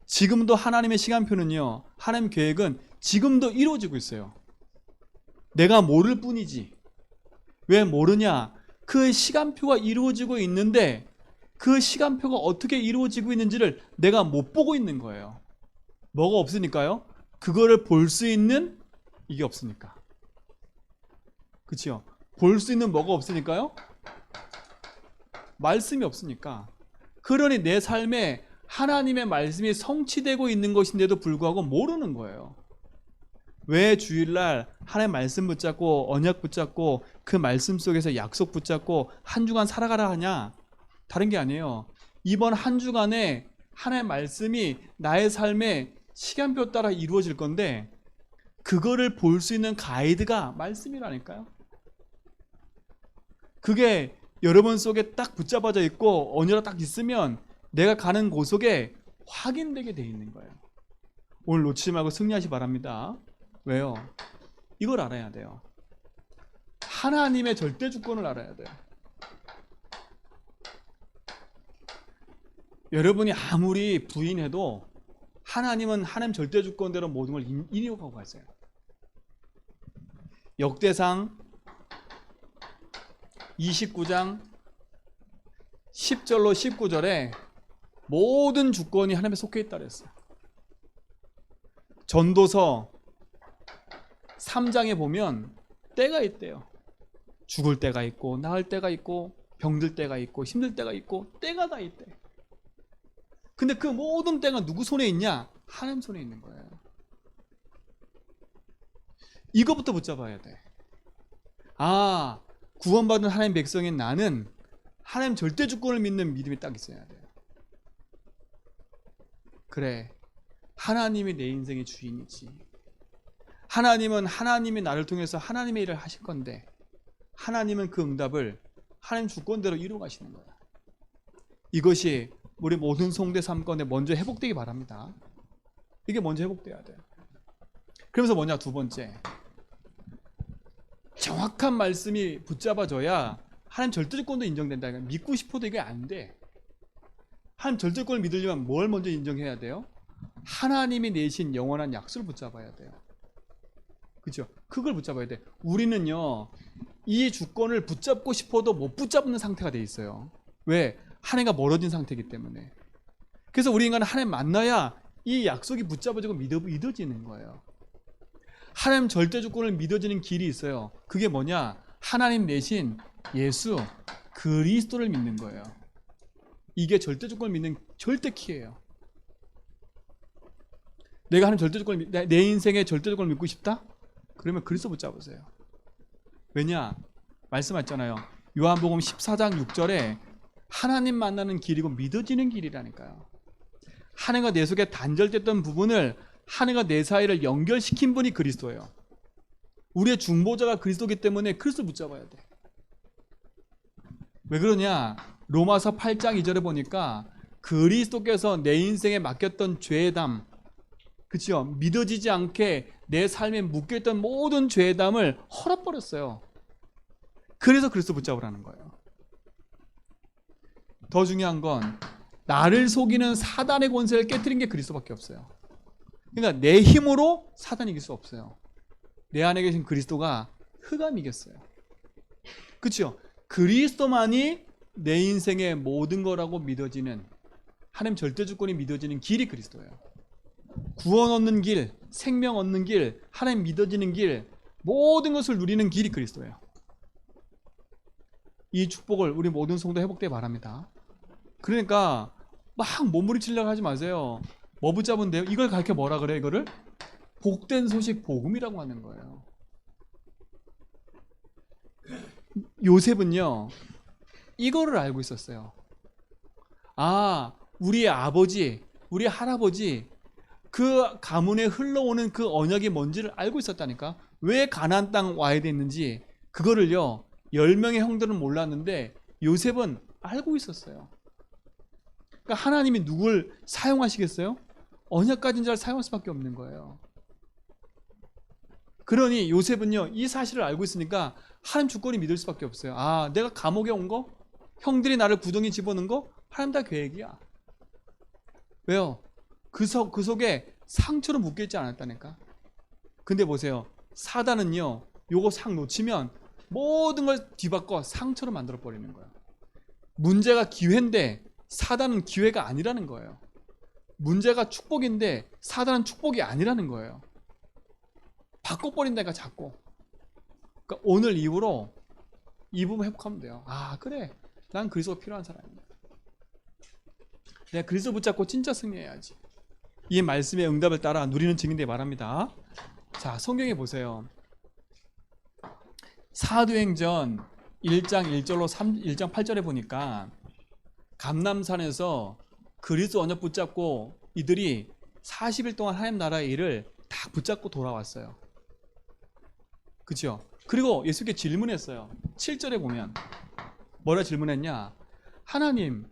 지금도 하나님의 시간표는요, 하나님 계획은 지금도 이루어지고 있어요. 내가 모를 뿐이지. 왜 모르냐? 그 시간표가 이루어지고 있는데 그 시간표가 어떻게 이루어지고 있는지를 내가 못 보고 있는 거예요. 뭐가 없으니까요? 그거를 볼 수 있는 이게 없으니까. 그치요? 볼 수 있는 뭐가 없으니까요? 말씀이 없으니까. 그러니 내 삶에 하나님의 말씀이 성취되고 있는 것인데도 불구하고 모르는 거예요. 왜 주일날 하나님 말씀 붙잡고 언약 붙잡고 그 말씀 속에서 약속 붙잡고 한 주간 살아가라 하냐? 다른 게 아니에요. 이번 한 주간에 하나님의 말씀이 나의 삶에 시간표 따라 이루어질 건데 그거를 볼 수 있는 가이드가 말씀이라니까요. 그게 여러분 속에 딱 붙잡아져 있고 언어가 딱 있으면 내가 가는 곳 속에 확인되게 돼 있는 거예요. 오늘 놓치지 말고 승리하시 바랍니다. 왜요? 이걸 알아야 돼요. 하나님의 절대 주권을 알아야 돼요. 여러분이 아무리 부인해도 하나님은 하나님 절대 주권대로 모든 걸 인용하고 가세요. 역대상 29장 10절로 19절에 모든 주권이 하나님에 속해 있다 그랬어요. 전도서 3장에 보면 때가 있대요. 죽을 때가 있고 나을 때가 있고 병들 때가 있고 힘들 때가 있고 때가 다 있대. 근데 그 모든 때가 누구 손에 있냐? 하나님 손에 있는 거예요. 이거부터 붙잡아야 돼. 아, 구원받은 하나님 백성인 나는 하나님 절대 주권을 믿는 믿음이 딱 있어야 돼요. 그래, 하나님이 내 인생의 주인이지. 하나님은 하나님이 나를 통해서 하나님의 일을 하실 건데 하나님은 그 응답을 하나님 주권대로 이루어 가시는 거야. 이것이 우리 모든 성대 삶건에 먼저 회복되기 바랍니다. 이게 먼저 회복돼야 돼요. 그러면서 뭐냐, 두 번째, 정확한 말씀이 붙잡아져야 하나님 절대주권도 인정된다. 믿고 싶어도 이게 안 돼. 하나님 절대주권을 믿으려면 뭘 먼저 인정해야 돼요? 하나님이 내신 영원한 약속을 붙잡아야 돼요. 그렇죠? 그걸 붙잡아야 돼. 우리는요, 이 주권을 붙잡고 싶어도 못 붙잡는 상태가 돼 있어요. 왜? 하나님과 멀어진 상태이기 때문에. 그래서 우리 인간은 하나님 만나야 이 약속이 붙잡아지고 믿어지는 거예요. 하나님 절대 주권을 믿어지는 길이 있어요. 그게 뭐냐? 하나님 내신 예수 그리스도를 믿는 거예요. 이게 절대 주권을 믿는 절대 키예요. 내가 하나님 절대 주권을 내 인생의 절대 주권을 믿고 싶다? 그러면 그리스도 붙잡으세요. 왜냐? 말씀하셨잖아요. 요한복음 14장 6절에 하나님 만나는 길이고 믿어지는 길이라니까요. 하나님과 내 속에 단절됐던 부분을 하나님과 내 사이를 연결시킨 분이 그리스도예요. 우리의 중보자가 그리스도이기 때문에 그리스도 붙잡아야 돼. 왜 그러냐? 로마서 8장 2절에 보니까 그리스도께서 내 인생에 맡겼던 죄의 담, 그렇죠? 믿어지지 않게 내 삶에 묶여있던 모든 죄의 담을 헐어버렸어요. 그래서 그리스도 붙잡으라는 거예요. 더 중요한 건 나를 속이는 사단의 권세를 깨트린 게 그리스도밖에 없어요. 그러니까 내 힘으로 사단이 이길 수 없어요. 내 안에 계신 그리스도가 흑암이 이겼어요. 그렇죠? 그리스도만이 내 인생의 모든 거라고 믿어지는, 하나님 절대 주권이 믿어지는 길이 그리스도예요. 구원 얻는 길, 생명 얻는 길, 하나님 믿어지는 길, 모든 것을 누리는 길이 그리스도예요. 이 축복을 우리 모든 성도 회복되기 바랍니다. 그러니까 막 몸부림치려고 하지 마세요. 뭐 붙잡은데요? 이걸 가르쳐 뭐라 그래요? 이거를 복된 소식 복음이라고 하는 거예요. 요셉은요, 이거를 알고 있었어요. 아, 우리 아버지, 우리 할아버지 그 가문에 흘러오는 그 언약이 뭔지를 알고 있었다니까. 왜 가나안 땅 와야 됐는지 그거를요, 10명의 형들은 몰랐는데 요셉은 알고 있었어요. 그러니까 하나님이 누굴 사용하시겠어요? 언약 가진 자를 사용할 수밖에 없는 거예요. 그러니 요셉은요, 이 사실을 알고 있으니까 하나님 주권이 믿을 수밖에 없어요. 아, 내가 감옥에 온 거? 형들이 나를 구덩이 집어넣은 거? 하나님 다 계획이야. 왜요? 그 속에 상처로 묶여있지 않았다니까. 근데 보세요, 사단은요, 요거 상 놓치면 모든 걸 뒤바꿔 상처로 만들어버리는 거예요. 문제가 기회인데 사단은 기회가 아니라는 거예요. 문제가 축복인데 사단은 축복이 아니라는 거예요. 바꿔버린다니까 자꾸. 그러니까 오늘 이후로 이 부분 회복하면 돼요. 아, 그래, 난 그리스도가 필요한 사람이야. 내가 그리스도 붙잡고 진짜 승리해야지. 이 말씀의 응답을 따라 누리는 증인되기 바랍니다. 자, 성경에 보세요. 사도행전 1장 1절로 1장 8절에 보니까 감람산에서 그리스도 언약 붙잡고 이들이 40일 동안 하나님 나라의 일을 다 붙잡고 돌아왔어요. 그렇죠? 그리고 예수께 질문했어요. 7절에 보면 뭐라 질문했냐? 하나님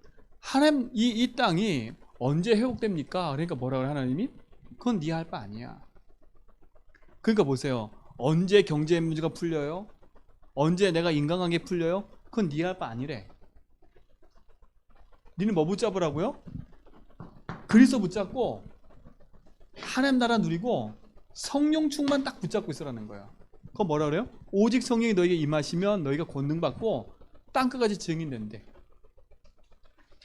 이 땅이 언제 회복됩니까? 그러니까 뭐라 그래 하나님이? 그건 네 할 바 아니야. 그러니까 보세요. 언제 경제 문제가 풀려요? 언제 내가 인간관계 풀려요? 그건 네 할 바 아니래. 니는 뭐 붙잡으라고요? 그리스도 붙잡고 하나님 나라 누리고 성령 충만 딱 붙잡고 있으라는 거예요. 그건 뭐라 그래요? 오직 성령이 너에게 임하시면 너희가 권능받고 땅끝까지 증인된대.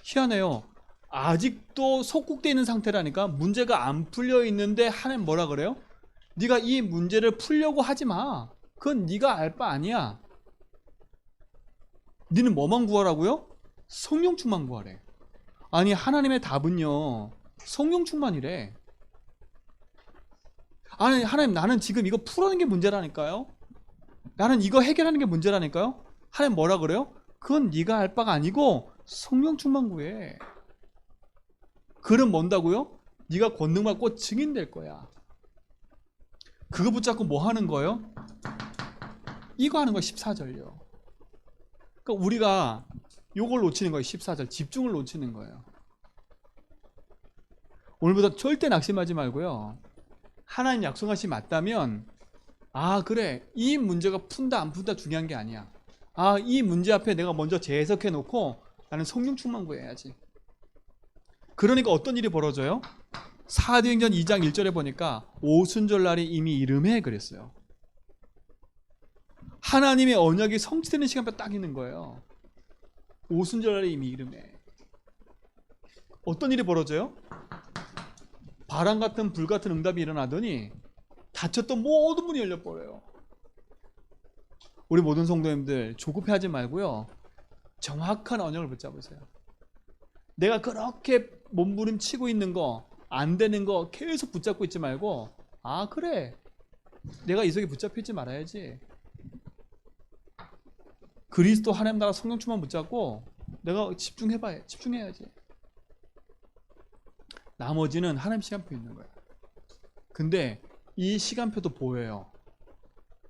희한해요. 아직도 속국돼 있는 상태라니까. 문제가 안 풀려 있는데 하나님 뭐라 그래요? 네가 이 문제를 풀려고 하지 마. 그건 네가 알 바 아니야. 너는 뭐만 구하라고요? 성령 충만 구하래. 아니 하나님의 답은요 성령 충만이래. 아니 하나님 나는 지금 이거 풀어내는 게 문제라니까요. 나는 이거 해결하는 게 문제라니까요. 하나님 뭐라 그래요? 그건 네가 할 바가 아니고 성령 충만 구해. 그럼 뭔다고요? 네가 권능받고 증인될 거야. 그거 붙잡고 뭐 하는 거예요? 이거 하는 거야. 14절요. 그러니까 우리가 요걸 놓치는 거예요. 14절 집중을 놓치는 거예요. 오늘부터 절대 낙심하지 말고요. 하나님 약속하신 맞다면 아 그래 이 문제가 푼다 안 푼다 중요한 게 아니야. 아 이 문제 앞에 내가 먼저 재해석해 놓고 나는 성령 충만 구해야지. 그러니까 어떤 일이 벌어져요? 사도행전 2장 1절에 보니까 오순절날이 이미 이름에 그랬어요. 하나님의 언약이 성취되는 시간표 딱 있는 거예요. 오순절날이 이미 이름에. 어떤 일이 벌어져요? 바람 같은 불 같은 응답이 일어나더니 닫혔던 모든 문이 열려버려요. 우리 모든 성도님들 조급해하지 말고요. 정확한 언약을 붙잡으세요. 내가 그렇게 몸부림치고 있는 거, 안 되는 거 계속 붙잡고 있지 말고 아 그래 내가 이 속에 붙잡히지 말아야지. 그리스도 하나님 나라 성령 충만 붙잡고 내가 집중해야지. 나머지는 하나님 시간표 있는 거야. 근데 이 시간표도 보여요.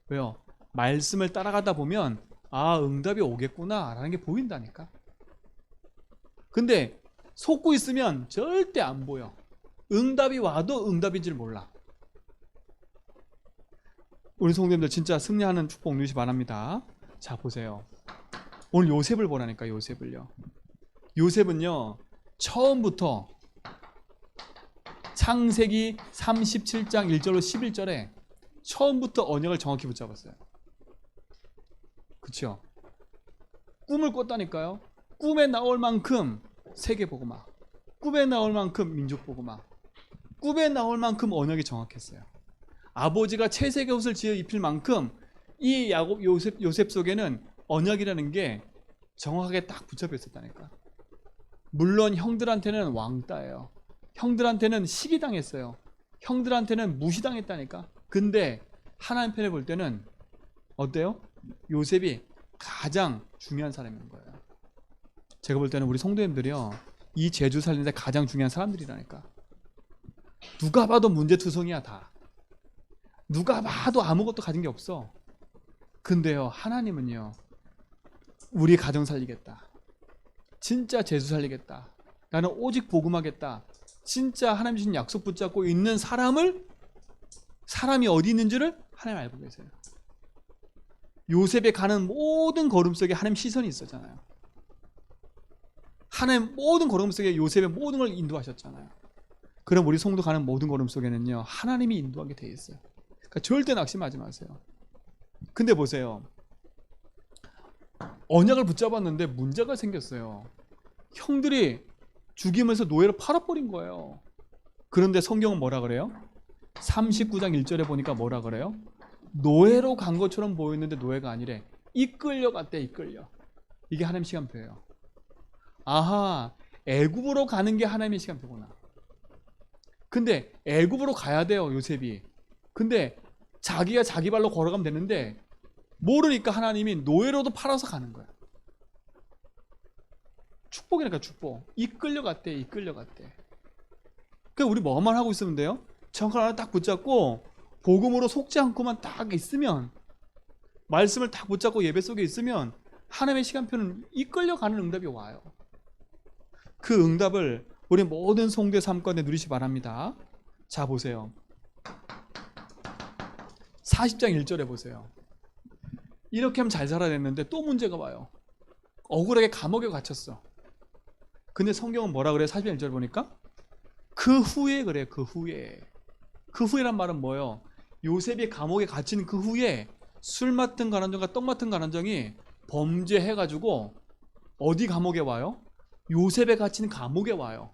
왜요? 말씀을 따라가다 보면 아 응답이 오겠구나 라는 게 보인다니까. 근데 속고 있으면 절대 안 보여. 응답이 와도 응답인지를 몰라. 우리 성도님들 진짜 승리하는 축복 누리시 바랍니다. 자 보세요. 오늘 요셉을 보라니까. 요셉을요. 요셉은요 처음부터 창세기 37장 1절로 11절에 처음부터 언약을 정확히 붙잡았어요. 그쵸? 꿈을 꿨다니까요. 꿈에 나올 만큼 세계복음화, 꿈에 나올 만큼 민족복음화, 꿈에 나올 만큼 언약이 정확했어요. 아버지가 채색의 옷을 지어 입힐 만큼 이 요셉 속에는 언약이라는 게 정확하게 딱 붙잡혀 있었다니까. 물론 형들한테는 왕따예요. 형들한테는 시기당했어요. 형들한테는 무시당했다니까. 근데 하나님 편에 볼 때는 어때요? 요셉이 가장 중요한 사람인 거예요. 제가 볼 때는 우리 성도님들이요 이 제주 살리는데 가장 중요한 사람들이라니까. 누가 봐도 문제투성이야 다. 누가 봐도 아무것도 가진 게 없어. 근데요 하나님은요 우리 가정 살리겠다, 진짜 제주 살리겠다, 나는 오직 복음하겠다, 진짜 하나님 주신 약속 붙잡고 있는 사람이 어디 있는지를 하나님 알고 계세요. 요셉이 가는 모든 걸음 속에 하나님 시선이 있었잖아요. 하나님 모든 걸음 속에 요셉의 모든 걸 인도하셨잖아요. 그럼 우리 성도 가는 모든 걸음 속에는요 하나님이 인도하게 돼 있어요. 그러니까 절대 낙심하지 마세요. 근데 보세요. 언약을 붙잡았는데 문제가 생겼어요. 형들이 죽이면서 노예로 팔아버린 거예요. 그런데 성경은 뭐라 그래요? 39장 1절에 보니까 뭐라 그래요? 노예로 간 것처럼 보였는데 노예가 아니래. 이끌려갔대. 이끌려. 이게 하나님의 시간표예요. 아하, 애굽으로 가는 게 하나님의 시간표구나. 근데 애굽으로 가야 돼요 요셉이. 근데 자기가 자기 발로 걸어가면 되는데 모르니까 하나님이 노예로도 팔아서 가는 거야. 축복이니까 축복. 이끌려갔대. 이끌려갔대. 그러니까 우리 뭐만 하고 있으면 돼요? 정확한 하나 딱 붙잡고 복음으로 속지 않고만 딱 있으면, 말씀을 딱 붙잡고 예배 속에 있으면 하나님의 시간표는 이끌려가는 응답이 와요. 그 응답을 우리 모든 성도의 삶 가운데 누리시 바랍니다. 자 보세요. 40장 1절에 보세요. 이렇게 하면 잘 살아야 됐는데 또 문제가 와요. 억울하게 감옥에 갇혔어. 근데 성경은 뭐라 그래요? 40장 1절 보니까 그 후에 그래요. 그 후에. 그 후에란 말은 뭐예요? 요셉이 감옥에 갇힌 그 후에 술 맡은 가난정과 떡 맡은 가난정이 범죄해가지고 어디 감옥에 와요? 요셉에 갇힌 감옥에 와요.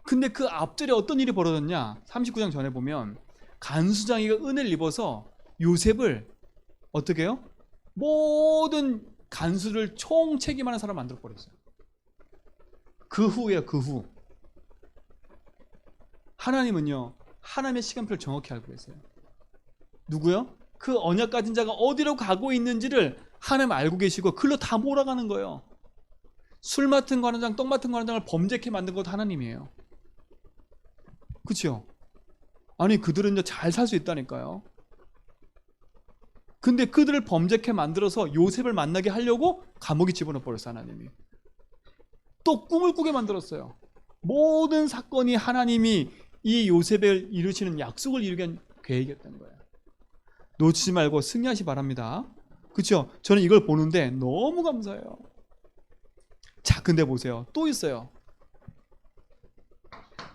근데 그 앞절에 어떤 일이 벌어졌냐? 39장 전에 보면 간수장이가 은혜를 입어서 요셉을 어떻게 해요? 모든 간수를 총책임하는 사람 만들어 버렸어요. 그 후에요. 그 후. 하나님은요, 하나님의 시간표를 정확히 알고 계세요. 누구요? 그 언약 가진 자가 어디로 가고 있는지를 하나님 알고 계시고 그걸로 다 몰아가는 거예요. 술 맡은 관원장, 떡 맡은 관원장을 범죄케 만든 것도 하나님이에요. 그렇죠? 아니 그들은 잘 살 수 있다니까요. 근데 그들을 범죄케 만들어서 요셉을 만나게 하려고 감옥에 집어넣어 버렸어요. 하나님이. 또 꿈을 꾸게 만들었어요. 모든 사건이 하나님이 이 요셉을 이루시는 약속을 이루게 한 계획이었던 거예요. 놓치지 말고 승리하시 바랍니다. 그렇죠? 저는 이걸 보는데 너무 감사해요. 자, 근데 보세요. 또 있어요.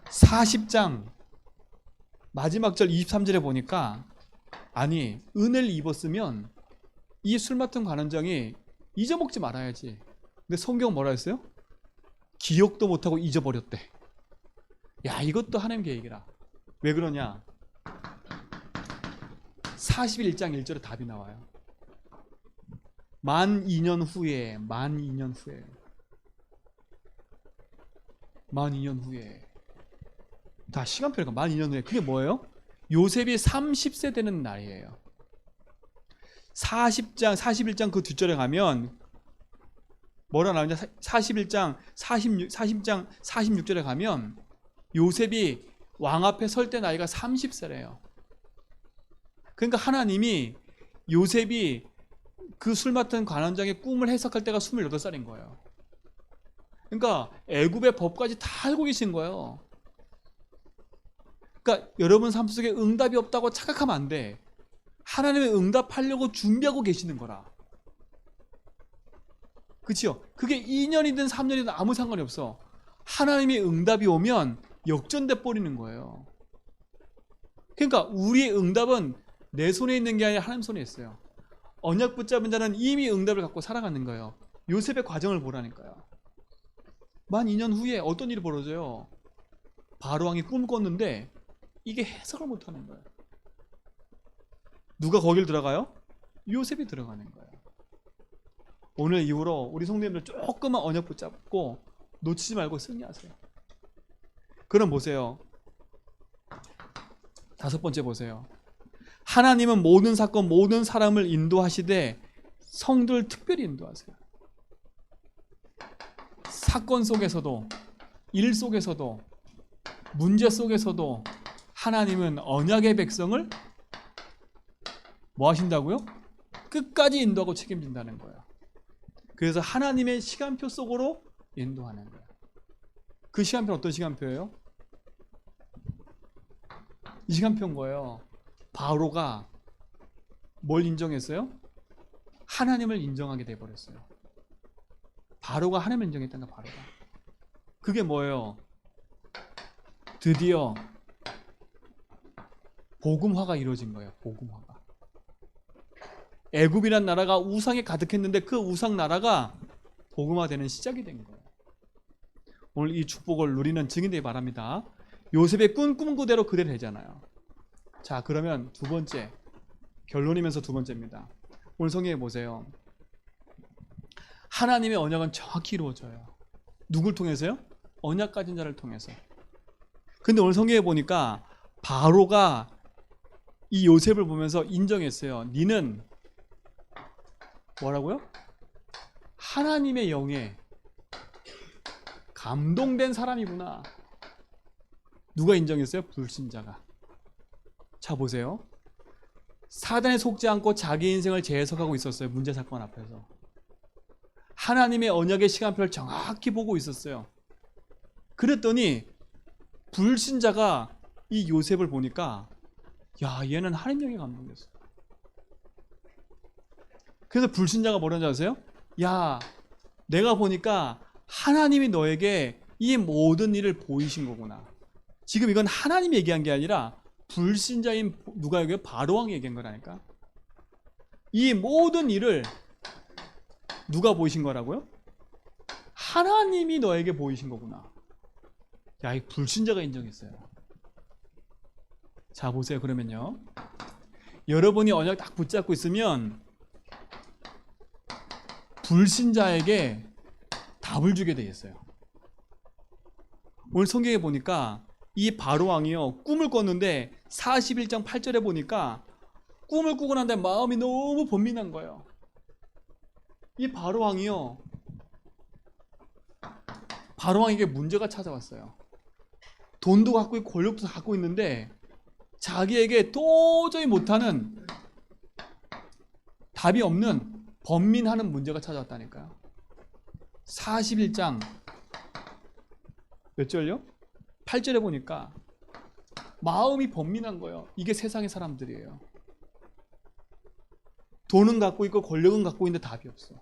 40장 마지막 절 23절에 보니까 아니 은혜를 입었으면 이 술 맡은 관원장이 잊어먹지 말아야지. 근데 성경 뭐라 했어요? 기억도 못하고 잊어버렸대. 야, 이것도 하나님 계획이라. 왜 그러냐? 41장 1절에 답이 나와요. 만 2년 후에 만 2년 후에 다 시간표니까 만 2년 후에 그게 뭐예요? 요셉이 30세 되는 날이에요. 41장 그 뒷절에 가면 뭐라 나오냐? 40장 46절에 가면 요셉이 왕 앞에 설 때 나이가 30세래요. 그러니까 하나님이 요셉이 그 술 맡은 관원장의 꿈을 해석할 때가 28살인 거예요. 그러니까 애굽의 법까지 다 알고 계신 거예요. 그러니까 여러분 삶 속에 응답이 없다고 착각하면 안 돼. 하나님의 응답하려고 준비하고 계시는 거라. 그치요? 그게 2년이든 3년이든 아무 상관이 없어. 하나님의 응답이 오면 역전돼 버리는 거예요. 그러니까 우리의 응답은 내 손에 있는 게 아니라 하나님 손에 있어요. 언약 붙잡은 자는 이미 응답을 갖고 살아가는 거예요. 요셉의 과정을 보라니까요. 만 2년 후에 어떤 일이 벌어져요? 바로왕이 꿈을 꿨는데 이게 해석을 못하는 거예요. 누가 거길 들어가요? 요셉이 들어가는 거예요. 오늘 이후로 우리 성도님들 조금만 언약 붙잡고 놓치지 말고 승리하세요. 그럼 보세요. 5번째 보세요. 하나님은 모든 사건 모든 사람을 인도하시되 성도를 특별히 인도하세요. 사건 속에서도 일 속에서도 문제 속에서도 하나님은 언약의 백성을 뭐 하신다고요? 끝까지 인도하고 책임진다는 거예요. 그래서 하나님의 시간표 속으로 인도하는 거예요. 그 시간표는 어떤 시간표예요? 이 시간표인 거예요. 바로가 뭘 인정했어요? 하나님을 인정하게 돼버렸어요. 바로가 하나님을 인정했다는 거야. 바로가. 그게 뭐예요? 드디어 복음화가 이루어진 거예요. 복음화가. 애굽이란 나라가 우상에 가득했는데 그 우상 나라가 복음화되는 시작이 된 거예요. 오늘 이 축복을 누리는 증인되기 바랍니다. 요셉의 꿈 그대로 되잖아요. 자, 그러면 두 번째, 결론이면서 두 번째입니다. 오늘 성경에 보세요. 하나님의 언약은 정확히 이루어져요. 누굴 통해서요? 언약 가진 자를 통해서. 근데 오늘 성경에 보니까 바로가 이 요셉을 보면서 인정했어요. 니는 뭐라고요? 하나님의 영에 감동된 사람이구나. 누가 인정했어요? 불신자가. 자, 보세요. 사단에 속지 않고 자기 인생을 재해석하고 있었어요. 문제 사건 앞에서. 하나님의 언약의 시간표를 정확히 보고 있었어요. 그랬더니 불신자가 이 요셉을 보니까 야, 얘는 하나님에게 감동됐어. 그래서 불신자가 뭐라는지 아세요? 야, 내가 보니까 하나님이 너에게 이 모든 일을 보이신 거구나. 지금 이건 하나님이 얘기한 게 아니라 불신자인 누가 얘기해요? 바로왕이 얘기한 거라니까. 이 모든 일을 누가 보이신 거라고요? 하나님이 너에게 보이신 거구나. 야, 이 불신자가 인정했어요. 자, 보세요. 그러면요, 여러분이 언약 딱 붙잡고 있으면 불신자에게 답을 주게 돼 있어요. 오늘 성경에 보니까 이 바로왕이요, 꿈을 꿨는데 41장 8절에 보니까 꿈을 꾸고 난 다음에 마음이 너무 번민한 거예요. 이 바로왕이요, 바로왕에게 문제가 찾아왔어요. 돈도 갖고 있고 권력도 갖고 있는데 자기에게 도저히 못하는, 답이 없는 번민하는 문제가 찾아왔다니까요. 41장 몇 절요? 8절에 보니까 마음이 번민한 거예요. 이게 세상의 사람들이에요. 돈은 갖고 있고 권력은 갖고 있는데 답이 없어.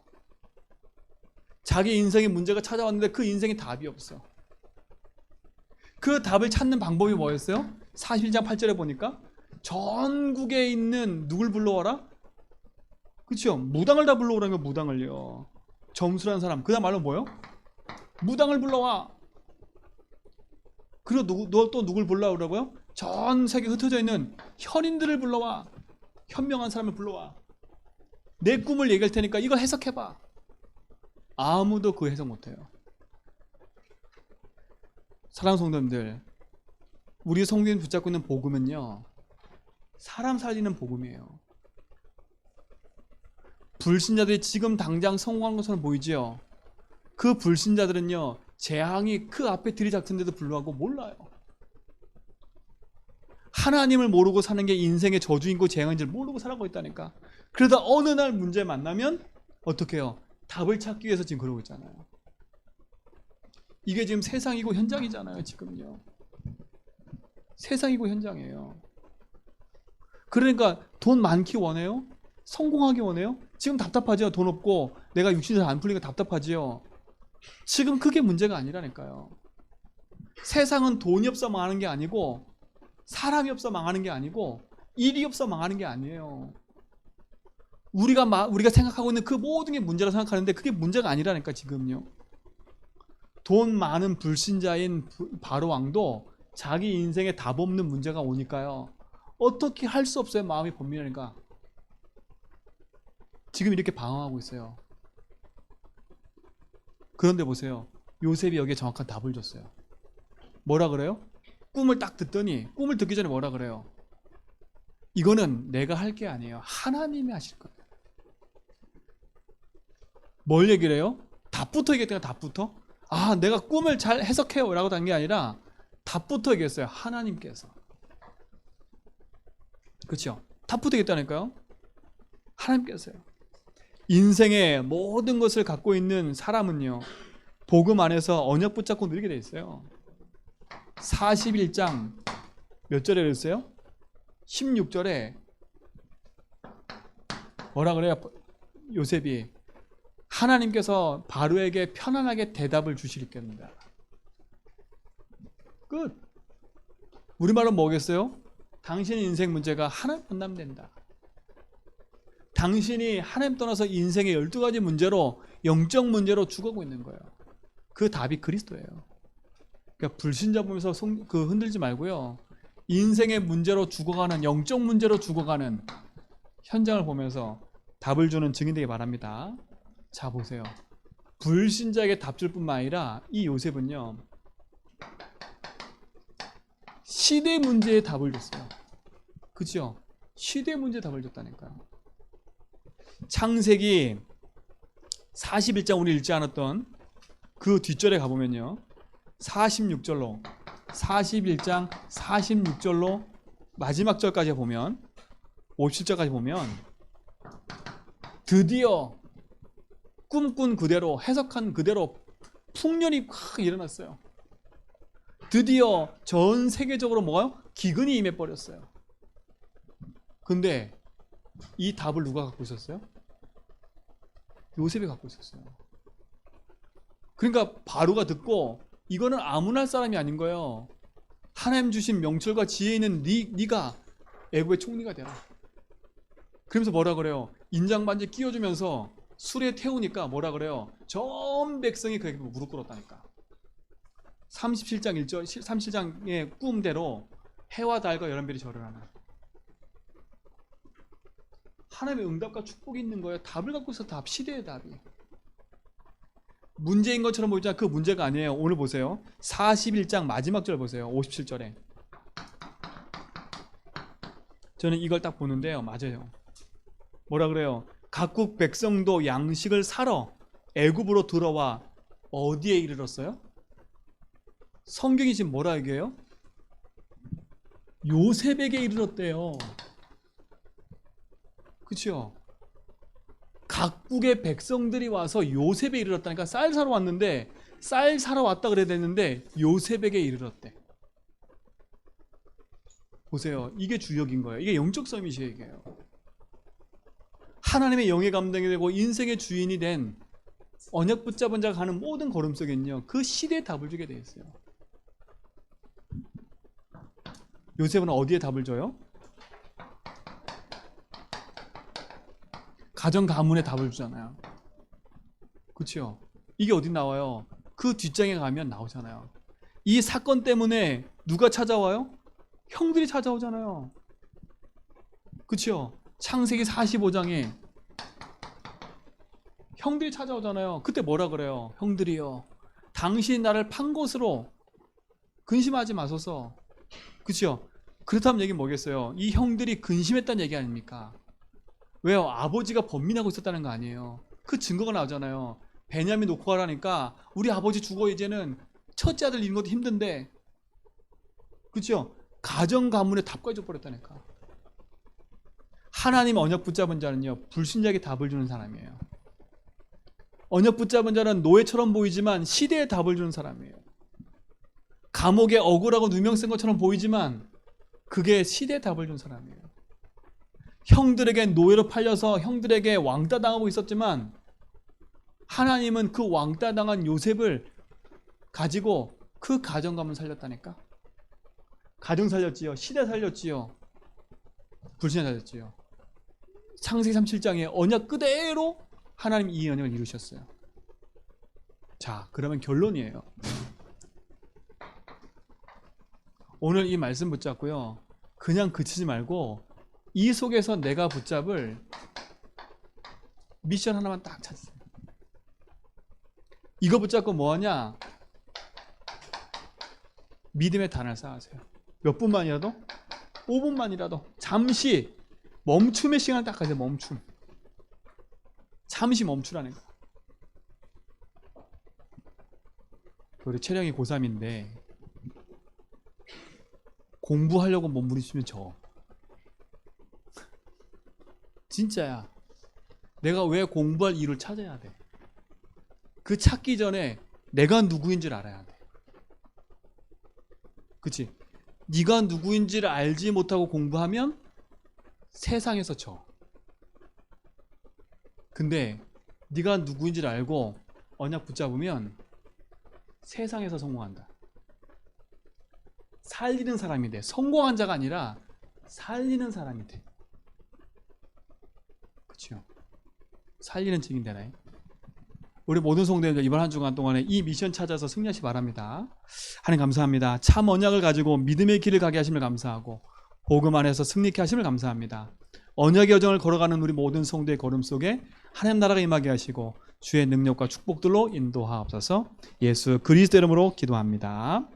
자기 인생에 문제가 찾아왔는데 그 인생에 답이 없어. 그 답을 찾는 방법이 뭐였어요? 41장 8절에 보니까 전국에 있는 누굴 불러와라? 그렇죠? 무당을 다 불러오라는 거. 무당을요, 점수라는 사람. 그 다음 말로 뭐요? 무당을 불러와. 그리고 또 누굴 불러오라고요? 전 세계에 흩어져 있는 현인들을 불러와. 현명한 사람을 불러와. 내 꿈을 얘기할 테니까 이거 해석해봐. 아무도 그 해석 못해요. 사랑하는 성도님들, 우리 성도님 붙잡고 있는 복음은요, 사람 살리는 복음이에요. 불신자들이 지금 당장 성공한 것처럼 보이지요. 그 불신자들은요, 재앙이 그 앞에 들이닥쳤는데도 불구하고 몰라요. 하나님을 모르고 사는 게 인생의 저주인고 재앙인지를 모르고 살아가고 있다니까. 그러다 어느 날 문제 만나면 어떻게 해요? 답을 찾기 위해서 지금 그러고 있잖아요. 이게 지금 세상이고 현장이잖아요. 지금요, 세상이고 현장이에요. 그러니까 돈 많기 원해요? 성공하기 원해요? 지금 답답하죠. 돈 없고 내가 육신이 잘 안 풀리니까 답답하지요. 지금 그게 문제가 아니라니까요. 세상은 돈이 없어 망하는 게 아니고, 사람이 없어 망하는 게 아니고, 일이 없어 망하는 게 아니에요. 우리가 생각하고 있는 그 모든 게 문제라 생각하는데 그게 문제가 아니라니까. 지금요, 돈 많은 불신자인 바로왕도 자기 인생에 답 없는 문제가 오니까요, 어떻게 할 수 없어요. 마음이 번민하니까. 지금 이렇게 방황하고 있어요. 그런데 보세요, 요셉이 여기에 정확한 답을 줬어요. 뭐라 그래요? 꿈을 딱 듣더니, 꿈을 듣기 전에 뭐라 그래요? 이거는 내가 할 게 아니에요. 하나님이 하실 거예요. 뭘 얘기를 해요? 답부터 얘기했더니, 답부터? 아, 내가 꿈을 잘 해석해요 라고 한 게 아니라 답부터 얘기했어요. 하나님께서. 그렇죠? 답부터 얘기했다니까요. 하나님께서요. 인생의 모든 것을 갖고 있는 사람은요, 복음 안에서 언약 붙잡고 누리게 돼 있어요. 41장 몇 절에 그랬어요? 16절에 뭐라 그래요? 요셉이 하나님께서 바로에게 편안하게 대답을 주실 겁니다. 끝. 우리말로 뭐겠어요? 당신의 인생 문제가 하나님 만나면 된다. 당신이 하나님 떠나서 인생의 12가지 문제로, 영적 문제로 죽어가고 있는 거예요. 그 답이 그리스도예요. 그러니까 불신자 보면서 흔들지 말고요, 인생의 문제로 죽어가는, 영적 문제로 죽어가는 현장을 보면서 답을 주는 증인 되기 바랍니다. 자, 보세요. 불신자에게 답 줄 뿐만 아니라 이 요셉은요, 시대 문제에 답을 줬어요. 그죠? 시대 문제에 답을 줬다니까요. 창세기 41장 우리 읽지 않았던 그 뒷절에 가보면요, 46절로 41장 46절로 마지막 절까지 보면, 57절까지 보면 드디어 꿈꾼 그대로, 해석한 그대로 풍년이 확 일어났어요. 드디어 전 세계적으로 뭐가요? 기근이 임해 버렸어요. 근데 이 답을 누가 갖고 있었어요? 요셉이 갖고 있었어요. 그러니까 바로가 듣고 이거는 아무나 할 사람이 아닌 거예요. 하나님 주신 명철과 지혜 있는 네가 애굽의 총리가 되라. 그러면서 뭐라 그래요? 인장 반지 끼워주면서 술에 태우니까 뭐라 그래요? 전 백성이 그에게 무릎 꿇었다니까. 37장 1절 37장의 꿈대로 해와 달과 11별이 절을 하나. 하나님의 응답과 축복이 있는 거예요. 답을 갖고 있어. 답. 시대의 답이. 문제인 것처럼 보이지만 그 문제가 아니에요. 오늘 보세요. 41장 마지막 절 보세요. 57절에. 저는 이걸 딱 보는데요. 맞아요. 뭐라 그래요? 각국 백성도 양식을 사러 애굽으로 들어와 어디에 이르렀어요? 성경이 지금 뭐라 얘기해요? 요셉에게 이르렀대요. 그렇죠? 각국의 백성들이 와서 요셉에 이르렀다니까. 쌀 사러 왔는데 쌀 사러 왔다 그래야 되는데 요셉에게 이르렀대. 보세요. 이게 주역인 거예요. 이게 영적 서밋이에요. 하나님의 영에 감동이 되고 인생의 주인이 된 언약 붙잡은 자가 가는 모든 걸음 속에는요, 그 시대에 답을 주게 되어 있어요. 요셉은 어디에 답을 줘요? 가정 가문에 답을 주잖아요. 그렇죠? 이게 어디 나와요? 그 뒷장에 가면 나오잖아요. 이 사건 때문에 누가 찾아와요? 형들이 찾아오잖아요. 그렇죠? 창세기 45장에 형들이 찾아오잖아요. 그때 뭐라 그래요? 형들이요, 당신이 나를 판 것으로 근심하지 마소서. 그렇죠? 그렇다면 얘기는 뭐겠어요? 이 형들이 근심했다는 얘기 아닙니까? 왜요? 아버지가 번민하고 있었다는 거 아니에요. 그 증거가 나오잖아요. 베냐민 놓고 가라니까 우리 아버지 죽어 이제는 첫째 아들 잃는 것도 힘든데, 그렇죠? 가정 가문에 답까지 줘버렸다니까. 하나님 언약 붙잡은 자는요, 불신자에게 답을 주는 사람이에요. 언약 붙잡은 자는 노예처럼 보이지만 시대에 답을 주는 사람이에요. 감옥에 억울하고 누명 쓴 것처럼 보이지만 그게 시대에 답을 준 사람이에요. 형들에게 노예로 팔려서 형들에게 왕따 당하고 있었지만 하나님은 그 왕따 당한 요셉을 가지고 그 가정 가문 살렸다니까. 가정 살렸지요. 시대 살렸지요. 불신자 살렸지요. 창세기 37장에 언약 그대로 하나님 이 언약을 이루셨어요. 자, 그러면 결론이에요. 오늘 이 말씀 붙잡고요, 그냥 그치지 말고 이 속에서 내가 붙잡을 미션 하나만 딱 찾으세요. 이거 붙잡고 뭐하냐? 믿음의 단을 쌓으세요. 몇 분만이라도? 5분만이라도 잠시 멈춤의 시간을 딱 가세요. 멈춤. 잠시 멈추라는 거. 우리 채령이 고3인데 공부하려고 몸부림치면 져. 진짜야. 내가 왜 공부할 이유를 찾아야 돼. 그 찾기 전에 내가 누구인 줄 알아야 돼. 그치? 네가 누구인지를 알지 못하고 공부하면 세상에서 져. 근데 네가 누구인지를 알고 언약 붙잡으면 세상에서 성공한다. 살리는 사람이 돼. 성공한 자가 아니라 살리는 사람이 돼. 그렇죠? 살리는 책임 되나요? 우리 모든 성도님들 이번 한 주간 동안에 이 미션 찾아서 승리하시 바랍니다. 하나님 감사합니다. 참 언약을 가지고 믿음의 길을 가게 하심을 감사하고 복음 안에서 승리케 하심을 감사합니다. 언약의 여정을 걸어가는 우리 모든 성도의 걸음 속에 하나님 나라가 임하게 하시고 주의 능력과 축복들로 인도하옵소서. 예수 그리스도 이름으로 기도합니다.